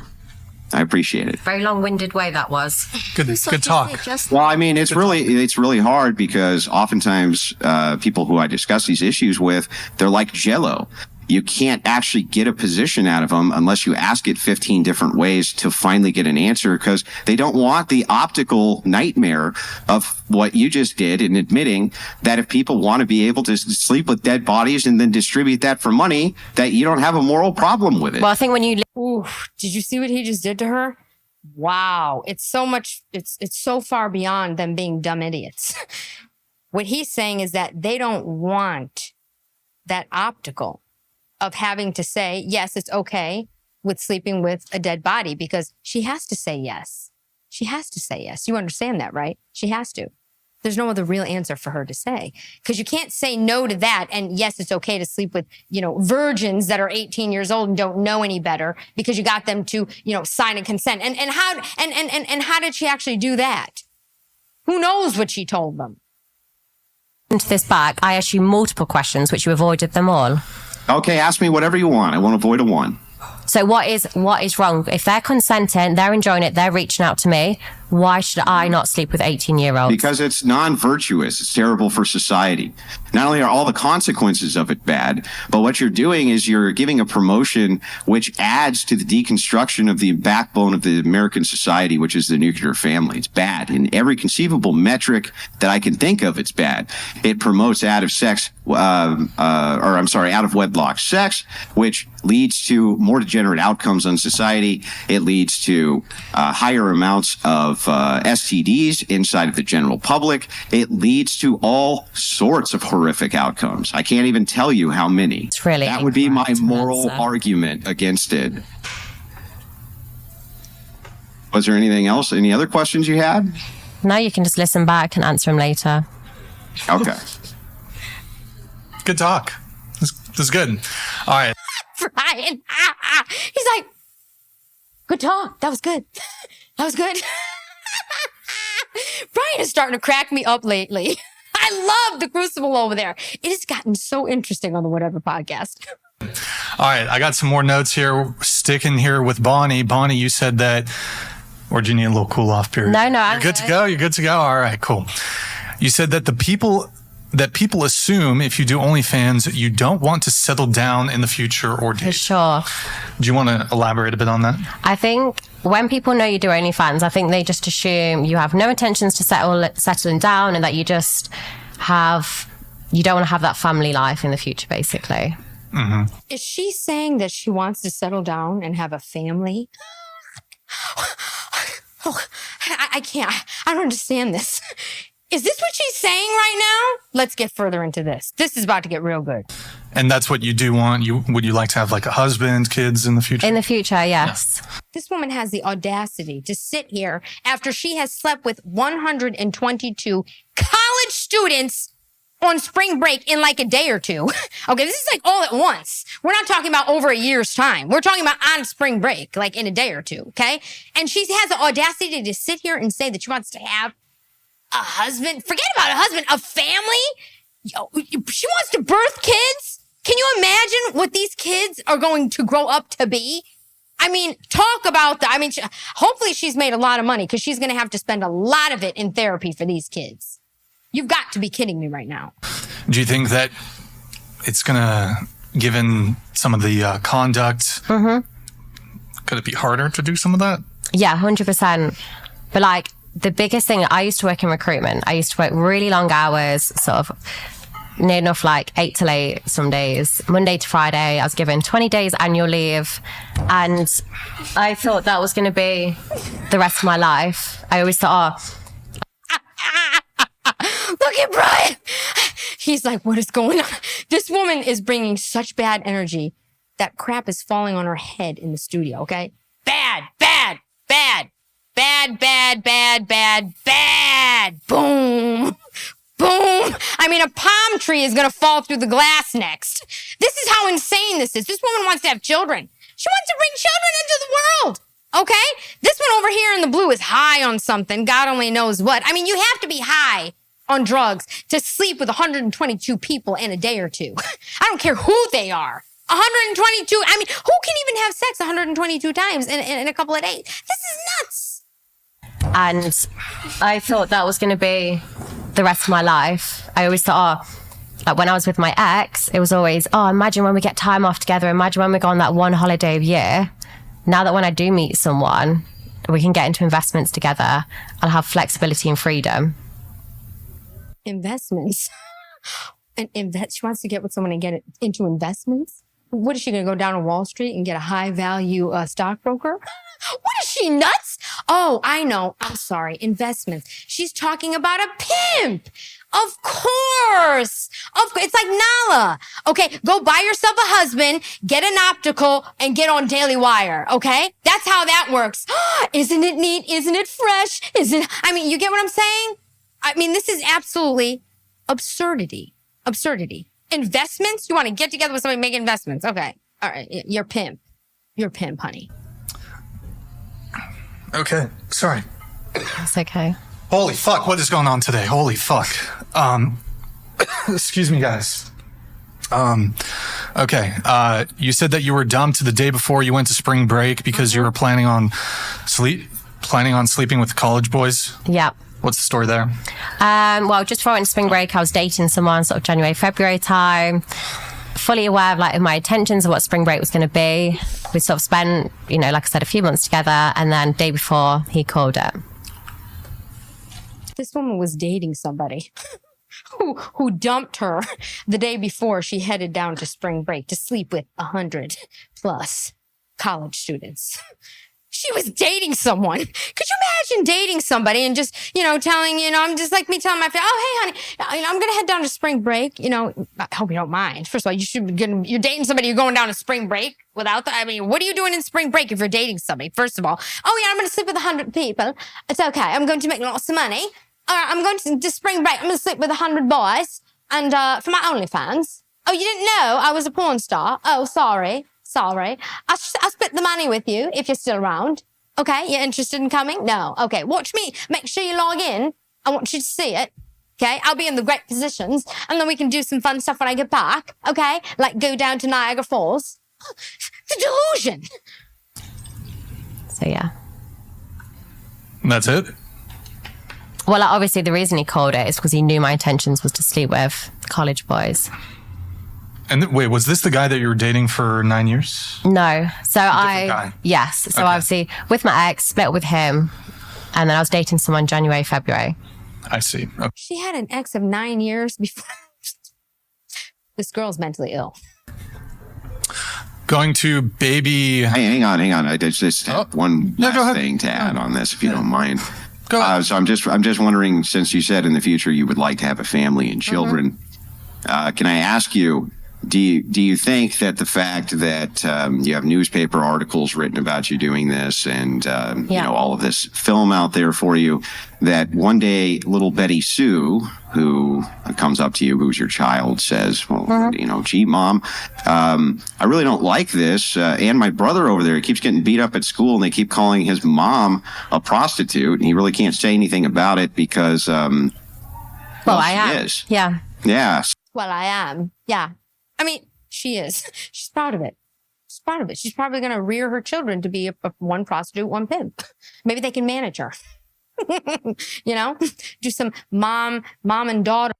I appreciate it. Very long-winded way that was. Good talk. Well, I mean, it's really hard because oftentimes people who I discuss these issues with, they're like Jell-O. You can't actually get a position out of them unless you ask it 15 different ways to finally get an answer, because they don't want the optical nightmare of what you just did in admitting that if people want to be able to sleep with dead bodies and then distribute that for money, that you don't have a moral problem with it. Well, I think when you... Ooh, did you see what he just did to her? Wow. It's so far beyond them being dumb idiots. What he's saying is that they don't want that optical of having to say, yes, it's okay with sleeping with a dead body, because she has to say yes. She has to say yes. You understand that, right? She has to. There's no other real answer for her to say, because you can't say no to that. And yes, it's okay to sleep with, virgins that are 18 years old and don't know any better because you got them to, sign a consent. And how did she actually do that? Who knows what she told them? Into this back, I asked you multiple questions, which you avoided them all. Okay, ask me whatever you want. I won't avoid a one. So what is wrong? If they're consenting, they're enjoying it, they're reaching out to me, why should I not sleep with 18-year-olds? Because it's non-virtuous. It's terrible for society. Not only are all the consequences of it bad, but what you're doing is you're giving a promotion which adds to the deconstruction of the backbone of the American society, which is the nuclear family. It's bad. In every conceivable metric that I can think of, it's bad. It promotes out of wedlock sex, which leads to more degenerate outcomes on society. It leads to higher amounts of STDs inside of the general public. It leads to all sorts of horrific outcomes. I can't even tell you how many. It's really that would be my moral argument against it. Was there anything else? Any other questions you had? No, you can just listen back and answer them later. Okay. Good talk. This is good. All right. Brian, he's like, good talk. That was good. That was good. Brian is starting to crack me up lately. I love the Crucible over there. It has gotten so interesting on the Whatever podcast. All right. I got some more notes here. Sticking here with Bonnie. Bonnie, you said that, or do you need a little cool off period? No, You're good to go? You're good to go? All right, cool. You said that people assume if you do OnlyFans, you don't want to settle down in the future or date. For sure. Do you want to elaborate a bit on that? I think when people know you do OnlyFans, I think they just assume you have no intentions to settling down and that you don't want to have that family life in the future, basically. Mm-hmm. Is she saying that she wants to settle down and have a family? I can't. I don't understand this. Is this what she's saying right now? Let's get further into this. This is about to get real good. And that's what you do want? Would you like to have like a husband, kids in the future? In the future, yes. Yeah. This woman has the audacity to sit here after she has slept with 122 college students on spring break in like a day or two. Okay, this is like all at once. We're not talking about over a year's time. We're talking about on spring break, like in a day or two, okay? And she has the audacity to sit here and say that she wants to have a husband. Forget about a husband, a family. She wants to birth kids. Can you imagine what these kids are going to grow up to be? I mean, talk about that. I mean, hopefully she's made a lot of money because she's going to have to spend a lot of it in therapy for these kids. You've got to be kidding me right now. Do you think that it's going to, given some of the conduct, could it be harder to do some of that? Yeah, 100%. But like, the biggest thing, I used to work in recruitment. I used to work really long hours, sort of near enough like 8 till 8 some days. Monday to Friday, I was given 20 days annual leave. And I thought that was going to be the rest of my life. I always thought, look at Brian. He's like, what is going on? This woman is bringing such bad energy. That crap is falling on her head in the studio, okay? Bad, bad, bad. Bad, bad, bad, bad, bad. Boom. Boom. I mean, a palm tree is going to fall through the glass next. This is how insane this is. This woman wants to have children. She wants to bring children into the world. Okay? This one over here in the blue is high on something. God only knows what. I mean, you have to be high on drugs to sleep with 122 people in a day or two. I don't care who they are. 122. I mean, who can even have sex 122 times in a couple of days? This is nuts. And I thought that was going to be the rest of my life. I always thought, like when I was with my ex, it was always, imagine when we get time off together. Imagine when we go on that one holiday a year. Now that when I do meet someone, we can get into investments together. I'll have flexibility and freedom. Investments? She wants to get with someone and get into investments? What is she going to go down to Wall Street and get a high value stockbroker? What is she, nuts? Oh, I know. I'm sorry. Investments. She's talking about a pimp. Of course. It's like Nala. Okay, go buy yourself a husband, get an optical, and get on Daily Wire. Okay? That's how that works. Isn't it neat? Isn't it fresh? I mean, you get what I'm saying? I mean, this is absolutely absurdity. Absurdity. Investments? You want to get together with somebody, make investments. Okay. All right. You're pimp. You're pimp, honey. Okay. Sorry. It's okay. Holy fuck. What is going on today? Holy fuck. Excuse me, guys. Okay. You said that you were dumped the day before you went to spring break because you were planning on sleeping with college boys. Yeah. What's the story there? Well, just before I went to spring break, I was dating someone sort of January, February time. Fully aware of my intentions of what spring break was going to be. We sort of spent, like I said, a few months together, and then day before he called it. This woman was dating somebody who dumped her the day before she headed down to spring break to sleep with 100+ college students. She was dating someone. Could you imagine dating somebody and just, telling, I'm just like me telling my family, oh, hey, honey, I'm going to head down to spring break. I hope you don't mind. First of all, you're dating somebody, you're going down to spring break without that. I mean, what are you doing in spring break if you're dating somebody? First of all, oh, yeah, I'm going to sleep with 100 people. It's okay. I'm going to make lots of money. All right, I'm going to spring break. I'm going to sleep with 100 boys and for my OnlyFans. Oh, you didn't know I was a porn star? Oh, sorry. I'll split the money with you if you're still around. Okay, you're interested in coming? No. Okay, watch me. Make sure you log in. I want you to see it. Okay, I'll be in the great positions, and then we can do some fun stuff when I get back. Okay, like go down to Niagara Falls. The delusion. So yeah. That's it? Well, obviously the reason he called it is because he knew my intentions was to sleep with college boys. And wait, was this the guy that you were dating for 9 years? No. So guy? Yes. So obviously with my ex, split with him, and then I was dating someone January, February. I see. Okay. She had an ex of 9 years before. This girl's mentally ill. Going to baby. Hey, hang on. I just have one last thing to add on this, if you don't mind. Go ahead. So I'm just wondering, since you said in the future you would like to have a family and children, can I ask you? Do you think that the fact that you have newspaper articles written about you doing this and all of this film out there for you, that one day little Betty Sue, who comes up to you, who's your child, says, well, gee, Mom, I really don't like this. And my brother over there keeps getting beat up at school, and they keep calling his mom a prostitute, and he really can't say anything about it because, I am. Is. Yeah. Yeah. Well, I am. Yeah. I mean, she is. She's proud of it. She's probably going to rear her children to be one prostitute, one pimp. Maybe they can manage her. Do some mom and daughter.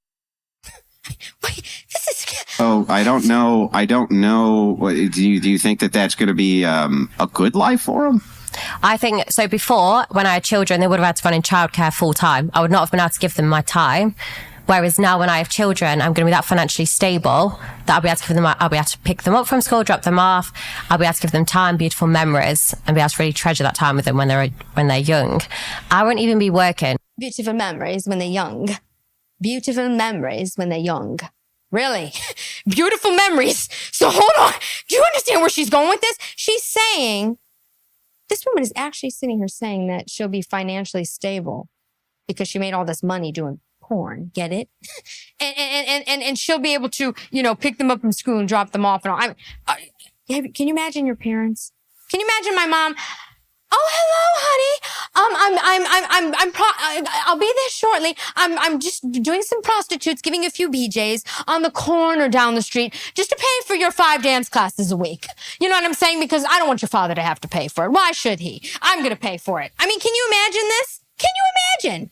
Wait, this is. Oh, I don't know. Do you think that that's going to be a good life for them? I think so. Before, when I had children, they would have had to run in childcare full time. I would not have been able to give them my time. Whereas now when I have children, I'm going to be that financially stable that I'll be able to give them, I'll be able to pick them up from school, drop them off. I'll be able to give them time, beautiful memories, and be able to really treasure that time with them when they're young. I won't even be working. Beautiful memories when they're young. Beautiful memories when they're young. Really? Beautiful memories. So hold on. Do you understand where she's going with this? She's saying, this woman is actually sitting here saying that she'll be financially stable because she made all this money doing porn, get it? And she'll be able to, pick them up from school and drop them off. And all. Can you imagine your parents? Can you imagine my mom? Oh, hello, honey. I'll be there shortly. I'm just doing some prostitutes, giving a few BJs on the corner down the street just to pay for your 5 dance classes a week. You know what I'm saying? Because I don't want your father to have to pay for it. Why should he? I'm going to pay for it. I mean, can you imagine this? Can you imagine?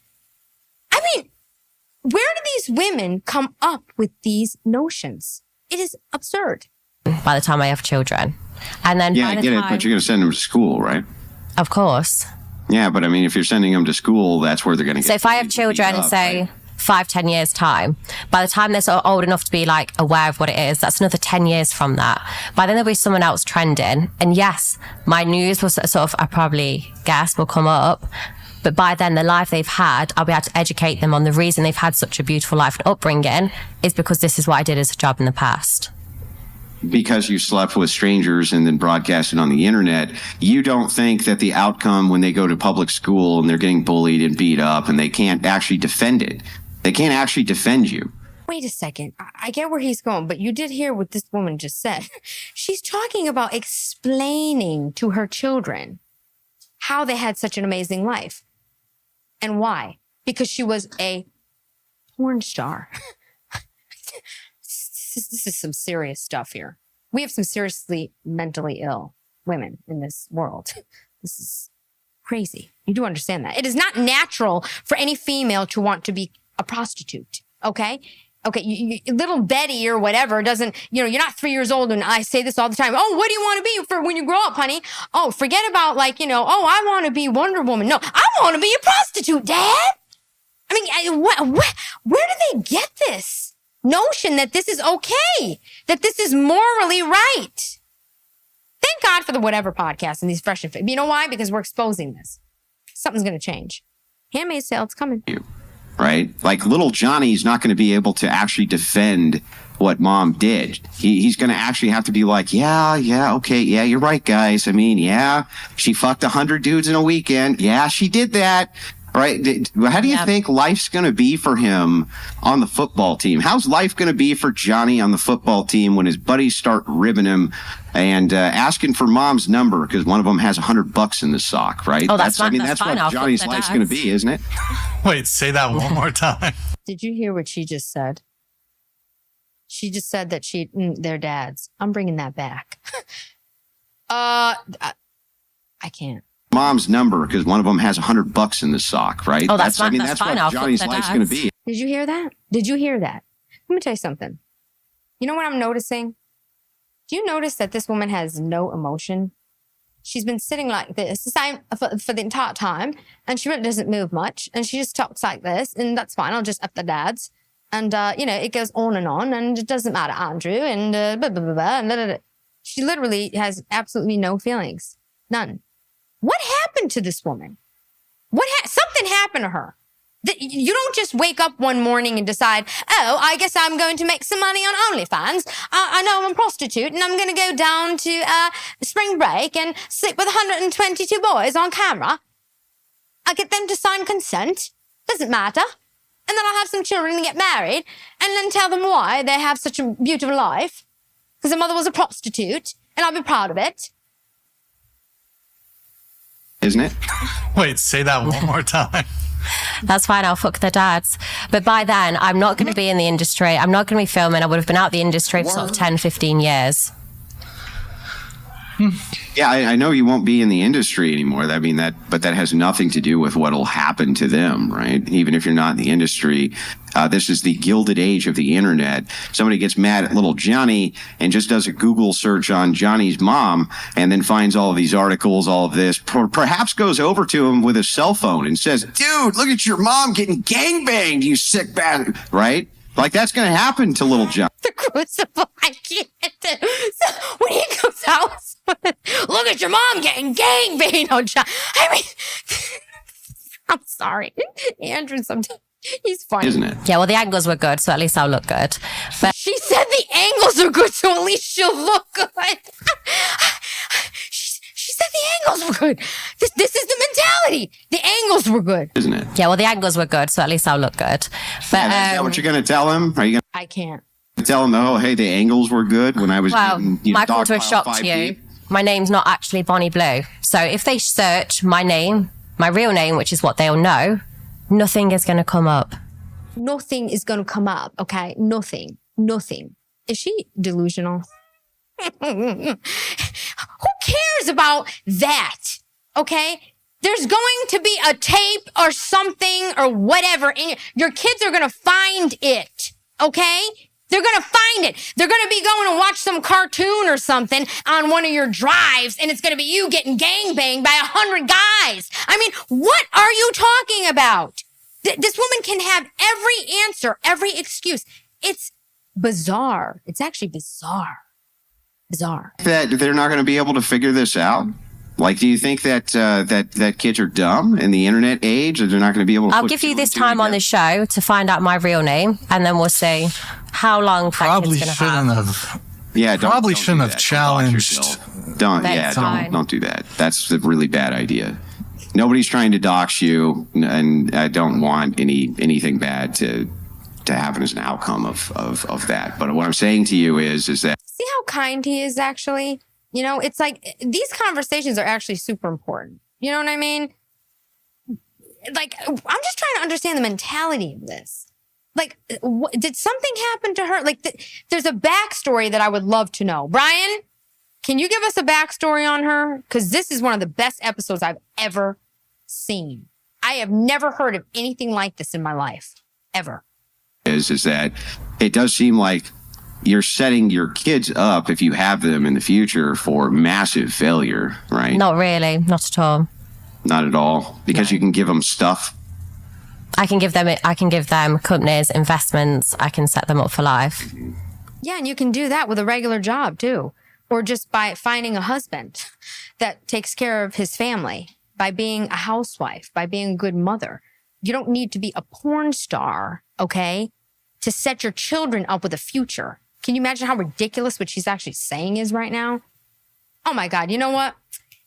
I mean, where do these women come up with these notions? It is absurd. By the time I have children. And then I get it, but you're going to send them to school, right? Of course. Yeah, but I mean, if you're sending them to school, that's where they're going to get. So if I have children in, say, 5-10 years time, by the time they're sort of old enough to be aware of what it is, that's another 10 years from that. By then there'll be someone else trending. And yes, my news will I probably guess will come up. But by then, the life they've had, I'll be able to educate them on the reason they've had such a beautiful life and upbringing is because this is what I did as a job in the past. because you slept with strangers and then broadcasted on the internet, you don't think that the outcome when they go to public school and they're getting bullied and beat up and they can't actually defend it, they can't actually defend you. Wait a second. I get where he's going, but you did hear what this woman just said. She's talking about explaining to her children how they had such an amazing life. And why? Because she was a porn star. This is some serious stuff here. We have some seriously mentally ill women in this world. This is crazy. You do understand that. It is not natural for any female to want to be a prostitute, okay? Okay, little Betty or whatever doesn't, you're not 3 years old, and I say this all the time. Oh, what do you want to be for when you grow up, honey? Oh, forget about oh, I want to be Wonder Woman. No, I want to be a prostitute, Dad. I mean, where do they get this notion that this is okay, that this is morally right? Thank God for the Whatever podcast and these fresh and fit. You know why? Because we're exposing this. Something's going to change. Handmaid's Tale, it's coming. Right? Like little Johnny's not going to be able to actually defend what mom did. He's going to actually have to be like, yeah, okay, yeah, you're right, guys. I mean, yeah, she fucked 100 dudes in a weekend. Yeah, she did that. Right? How do you think life's going to be for him on the football team? How's life going to be for Johnny on the football team when his buddies start ribbing him and asking for mom's number because one of them has $100 in the sock, right? Oh, that's fine. That's what Johnny's life's going to be, isn't it? Wait, say that one more time. Did you hear what she just said? She just said that they're dads. I'm bringing that back. I can't. Mom's number because one of them has $100 in the sock, right? Oh, that's fine. That's what Johnny's life's going to be. Did you hear that? Did you hear that? Let me tell you something. You know what I'm noticing? Do you notice that this woman has no emotion? She's been sitting like this for the entire time, and she really doesn't move much, and she just talks like this, and that's fine. I'll just up the dads. And, it goes on, and it doesn't matter, Andrew, and blah, blah, blah, blah, and blah, blah, blah. She literally has absolutely no feelings. None. What happened to this woman? Something happened to her. You don't just wake up one morning and decide, oh, I guess I'm going to make some money on OnlyFans. I know I'm a prostitute, and I'm going to go down to spring break and sleep with 122 boys on camera. I get them to sign consent. Doesn't matter. And then I'll have some children and get married, and then tell them why they have such a beautiful life. Because their mother was a prostitute, and I'll be proud of it. Isn't it? Wait, say that one more time. That's fine. I'll fuck their dads. But by then, I'm not going to be in the industry. I'm not going to be filming. I would have been out the industry for sort of 10, 15 years. Yeah, I know you won't be in the industry anymore. But that has nothing to do with what'll happen to them, right? Even if you're not in the industry, this is the gilded age of the internet. Somebody gets mad at little Johnny and just does a Google search on Johnny's mom and then finds all of these articles, all of this, perhaps goes over to him with a cell phone and says, dude, look at your mom getting gangbanged, you sick bastard, right? Like, that's going to happen to little John. The crucible, I can't. So when he comes out, look at your mom getting gangbanged on John. I mean, I'm sorry. Andrew, sometimes he's funny. Isn't it? Yeah, well, the angles were good, so at least I'll look good. But she said the angles are good, so at least she'll look good. She said the angles were good. This is the mentality. The angles were good. Isn't it? Yeah, well, the angles were good, so at least I'll look good. But is that what you're going to tell him? Are you going I can't. to tell him, oh, hey, the angles were good when I was getting, my call to a dogpile shock 5 to you. deep? My name's not actually Bonnie Blue. So if they search my name, my real name, which is what they'll know, nothing is going to come up. Nothing is going to come up, okay? Nothing. Is she delusional? Who cares about that, okay? There's going to be a tape or something or whatever, and your kids are going to find it, okay? They're going to find it. They're going to be going to watch some cartoon or something on one of your drives, and it's going to be you getting gangbanged by 100 guys. I mean, what are you talking about? This woman can have every answer, every excuse. It's bizarre. It's actually bizarre. That they're not going to be able to figure this out? Like, do you think that that kids are dumb in the internet age, or they're not going to be able to? I'll give you this time on the show to find out my real name, and then we'll see how long that Probably kid's going to shouldn't have. have Yeah, probably don't shouldn't do have that. challenged. Don't do that. That's a really bad idea. Nobody's trying to dox you, and I don't want anything bad to happen as an outcome of that. But what I'm saying to you is that see how kind he is. Actually, it's like these conversations are actually super important. You know what I mean? Like, I'm just trying to understand the mentality of this. Like, did something happen to her? Like, there's a backstory that I would love to know. Brian, can you give us a backstory on her? Because this is one of the best episodes I've ever seen. I have never heard of anything like this in my life, ever. Is that it does seem like you're setting your kids up, if you have them in the future, for massive failure, right? Not really. Not at all. Not at all. Because you can give them stuff. I can give them companies, investments. I can set them up for life. Yeah, and you can do that with a regular job too. Or just by finding a husband that takes care of his family, by being a housewife, by being a good mother. You don't need to be a porn star, okay, to set your children up with a future. Can you imagine how ridiculous what she's actually saying is right now? Oh my God, you know what?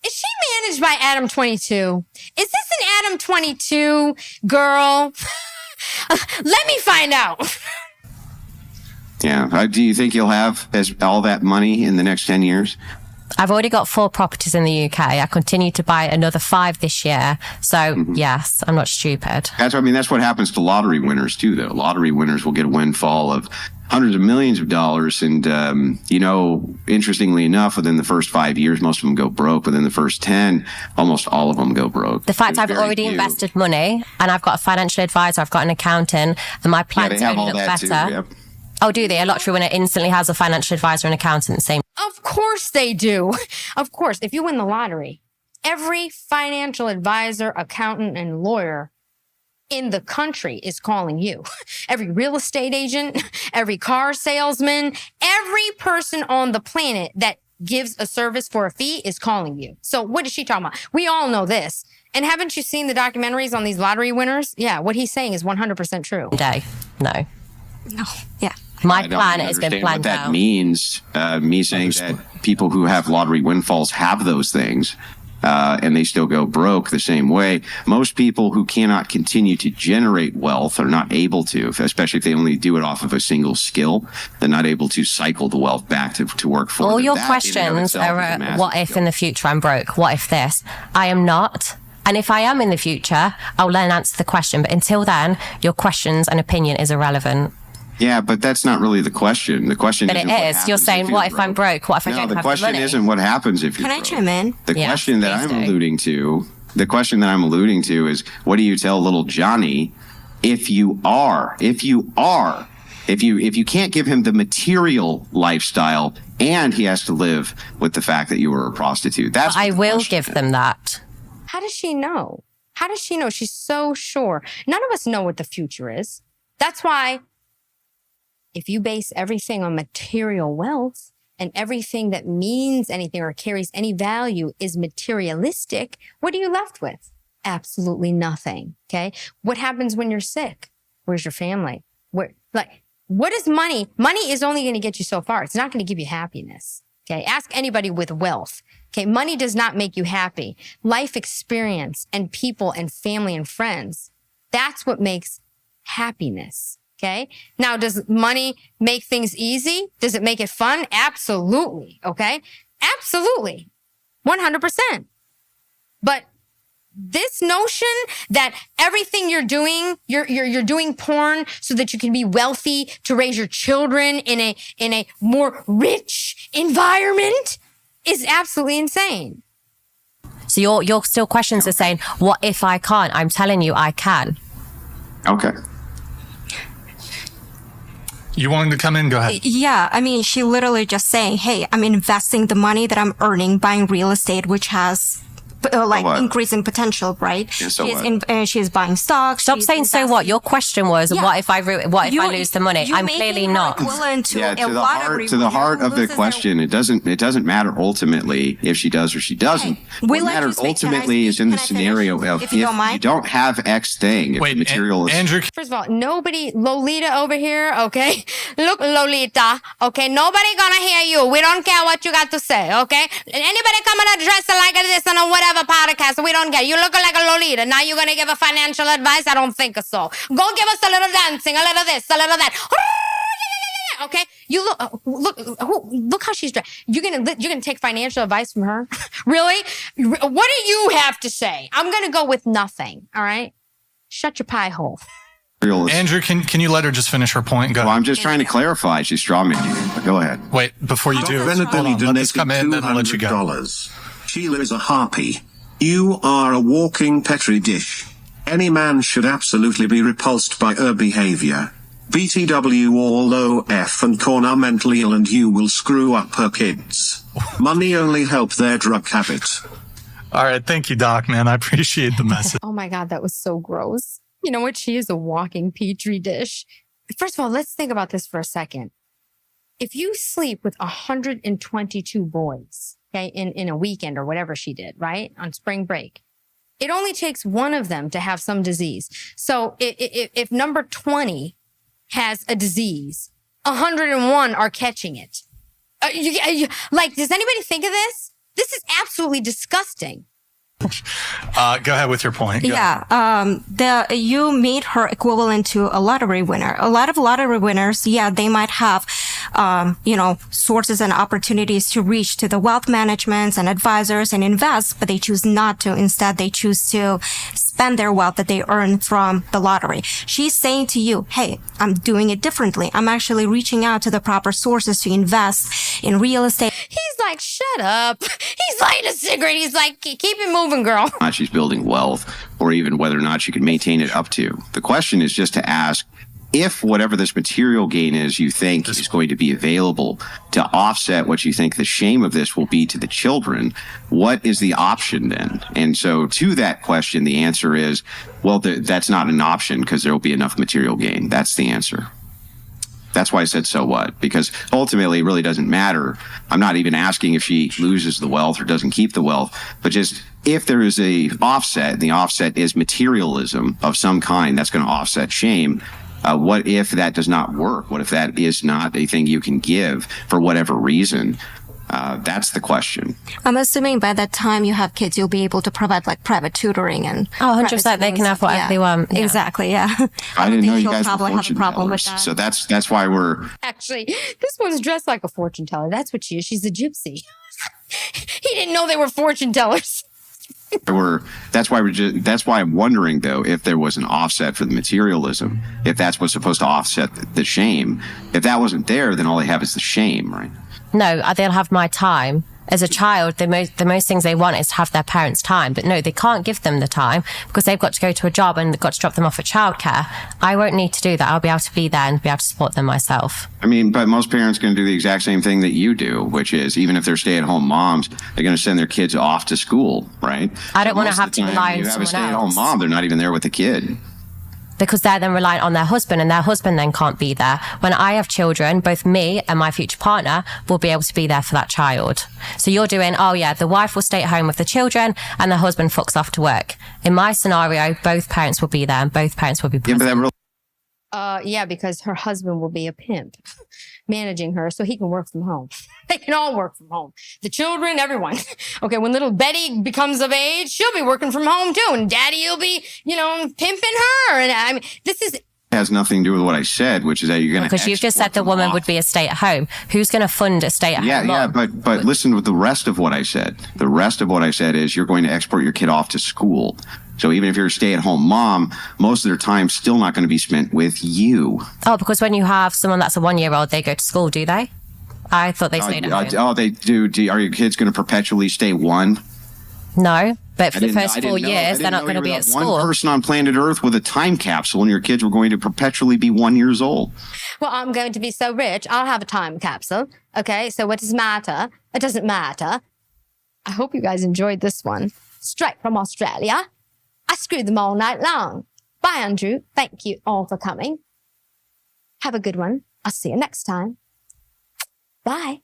Is she managed by Adam 22? Is this an Adam 22 girl? Let me find out. Yeah. Do you think you'll have all that money in the next 10 years? I've already got 4 properties in the UK. I continue to buy another 5 this year. So yes, I'm not stupid. That's what happens to lottery winners too, though. Lottery winners will get a windfall of hundreds of millions of dollars. And, interestingly enough, within the first 5 years, most of them go broke. Within the first 10, almost all of them go broke. The fact I've already invested money and I've got a financial advisor, I've got an accountant, and my plans only look better. Too, yep. Oh, do they? A lottery winner instantly has a financial advisor and accountant. Same. Of course they do. Of course. If you win the lottery, every financial advisor, accountant, and lawyer in the country is calling you. Every real estate agent, every car salesman, every person on the planet that gives a service for a fee is calling you. So what is she talking about? We all know this. And haven't you seen the documentaries on these lottery winners? Yeah, what he's saying is 100% true. No. Yeah. My plan has been planned out. What that out. means, me saying that people who have lottery windfalls have those things, and they still go broke the same way. Most people who cannot continue to generate wealth are not able to, especially if they only do it off of a single skill. They're not able to cycle the wealth back to work for them. All your questions are, what if in the future I'm broke? What if this? I am not. And if I am in the future, I'll then answer the question. But until then, your questions and opinion is irrelevant. Yeah, but that's not really the question. The question but isn't it is. You're saying, what if I'm broke? What if I don't have the money? The question isn't what happens if you're broke. Can I chime in? The question that I'm alluding to is, what do you tell little Johnny if you can't give him the material lifestyle and he has to live with the fact that you were a prostitute? I will give them that. How does she know? How does she know? She's so sure. None of us know what the future is. That's why if you base everything on material wealth and everything that means anything or carries any value is materialistic, what are you left with? Absolutely nothing. Okay. What happens when you're sick? Where's your family? What is money? Money is only going to get you so far. It's not going to give you happiness. Okay. Ask anybody with wealth. Okay. Money does not make you happy. Life experience and people and family and friends. That's what makes happiness. Okay. Now, does money make things easy? Does it make it fun? Absolutely. Okay. Absolutely. 100%. But this notion that everything you're doing, you're doing porn so that you can be wealthy to raise your children in a more rich environment is absolutely insane. So your still questions are saying, what if I can't? I'm telling you I can. Okay. You wanting to come in? Go ahead. Yeah, I mean, she literally just saying, hey, I'm investing the money that I'm earning buying real estate, which has increasing potential, right? Yeah, so she's buying stocks. Stop saying so what. Your question was, what if I lose the money? I'm clearly not. To the heart of the question, it doesn't matter ultimately if she does or she doesn't. What matters ultimately is in the scenario of if you don't have X thing. If material is Andrew. First of all, nobody, Lolita over here, okay? Look, Lolita, okay? Nobody gonna hear you. We don't care what you got to say, okay? Anybody coming to dress like this on a whatever podcast, we don't care. You look like a Lolita. Now you're gonna give a financial advice? I don't think so. Go give us a little dancing, a little this, a little that. Okay, you look how she's dressed. You're gonna take financial advice from her? Really? What do you have to say? I'm gonna go with nothing. All right, shut your pie hole. Andrew, can you let her just finish her point? Go ahead. I'm just trying to clarify. She's strawman you. Go ahead. Wait, before you do, hold on, let this come in, then I'll let you go. Sheila is a harpy. You are a walking petri dish. Any man should absolutely be repulsed by her behavior. BTW all OF and Corn are mentally ill and you will screw up her kids. Money only help their drug habit. All right, thank you, Doc, man. I appreciate the message. Oh my God, that was so gross. You know what? She is a walking petri dish. First of all, let's think about this for a second. If you sleep with 122 boys, okay, in a weekend or whatever she did, right, on spring break, it only takes one of them to have some disease. So if number 20 has a disease, 101 are catching it. Does anybody think of this? This is absolutely disgusting. Go ahead with your point. You made her equivalent to a lottery winner. A lot of lottery winners, they might have, sources and opportunities to reach to the wealth managements and advisors and invest, but they choose not to. Instead, they choose to spend their wealth that they earn from the lottery. She's saying to you, hey, I'm doing it differently. I'm actually reaching out to the proper sources to invest in real estate. He's like, shut up. He's lighting a cigarette. He's like, keep it moving, girl. Not she's building wealth or even whether or not she can maintain it up to. The question is just to ask if whatever this material gain is you think is going to be available to offset what you think the shame of this will be to the children, what is the option then? And so to that question, the answer is, well, that's not an option because there will be enough material gain. That's the answer. That's why I said so what, because ultimately it really doesn't matter. I'm not even asking if she loses the wealth or doesn't keep the wealth, but just if there is a offset, the offset is materialism of some kind that's going to offset shame. What if that does not work? What if that is not a thing you can give for whatever reason? That's the question. I'm assuming by that time you have kids, you'll be able to provide like private tutoring and 100%. They can have whatever they want. Yeah. Exactly. Yeah. I didn't know you guys were fortune tellers. So that's why we're actually. This one's dressed like a fortune teller. That's what she is. She's a gypsy. He didn't know they were fortune tellers. That's why I'm wondering though if there was an offset for the materialism, if that's what's supposed to offset the shame. If that wasn't there, then all they have is the shame, right? No, they'll have my time. As a child, the most things they want is to have their parents' time. But no, they can't give them the time because they've got to go to a job and they've got to drop them off at childcare. I won't need to do that. I'll be able to be there and be able to support them myself. I mean, but most parents are going to do the exact same thing that you do, which is even if they're stay-at-home moms, they're going to send their kids off to school, right? I don't want to have to rely on someone else. You have a stay-at-home mom, they're not even there with the kid. Because they're then reliant on their husband and their husband then can't be there. When I have children, both me and my future partner will be able to be there for that child. So you're doing, the wife will stay at home with the children and the husband fucks off to work. In my scenario, both parents will be there and both parents will be present. Because her husband will be a pimp managing her so he can work from home. They can all work from home. The children, everyone. Okay, when little Betty becomes of age, she'll be working from home too. And daddy will be, pimping her. And I mean, has nothing to do with what I said, which is that you're going to because you've just said the woman would be a stay-at-home. Who's going to fund a stay-at-home? Yeah, but listen to the rest of what I said. The rest of what I said is you're going to export your kid off to school. So even if you're a stay-at-home mom, most of their time's still not going to be spent with you. Oh, because when you have someone that's a 1-year-old, they go to school, do they? I thought they stayed at home. Oh, they do. Are your kids going to perpetually stay one? No, but for the first 4 years, they're not going to be at school. One person on planet Earth with a time capsule and your kids were going to perpetually be 1 year old. Well, I'm going to be so rich, I'll have a time capsule. Okay, so what does matter? It doesn't matter. I hope you guys enjoyed this one. straight from Australia. I screwed them all night long. Bye, Andrew. Thank you all for coming. Have a good one. I'll see you next time. Bye.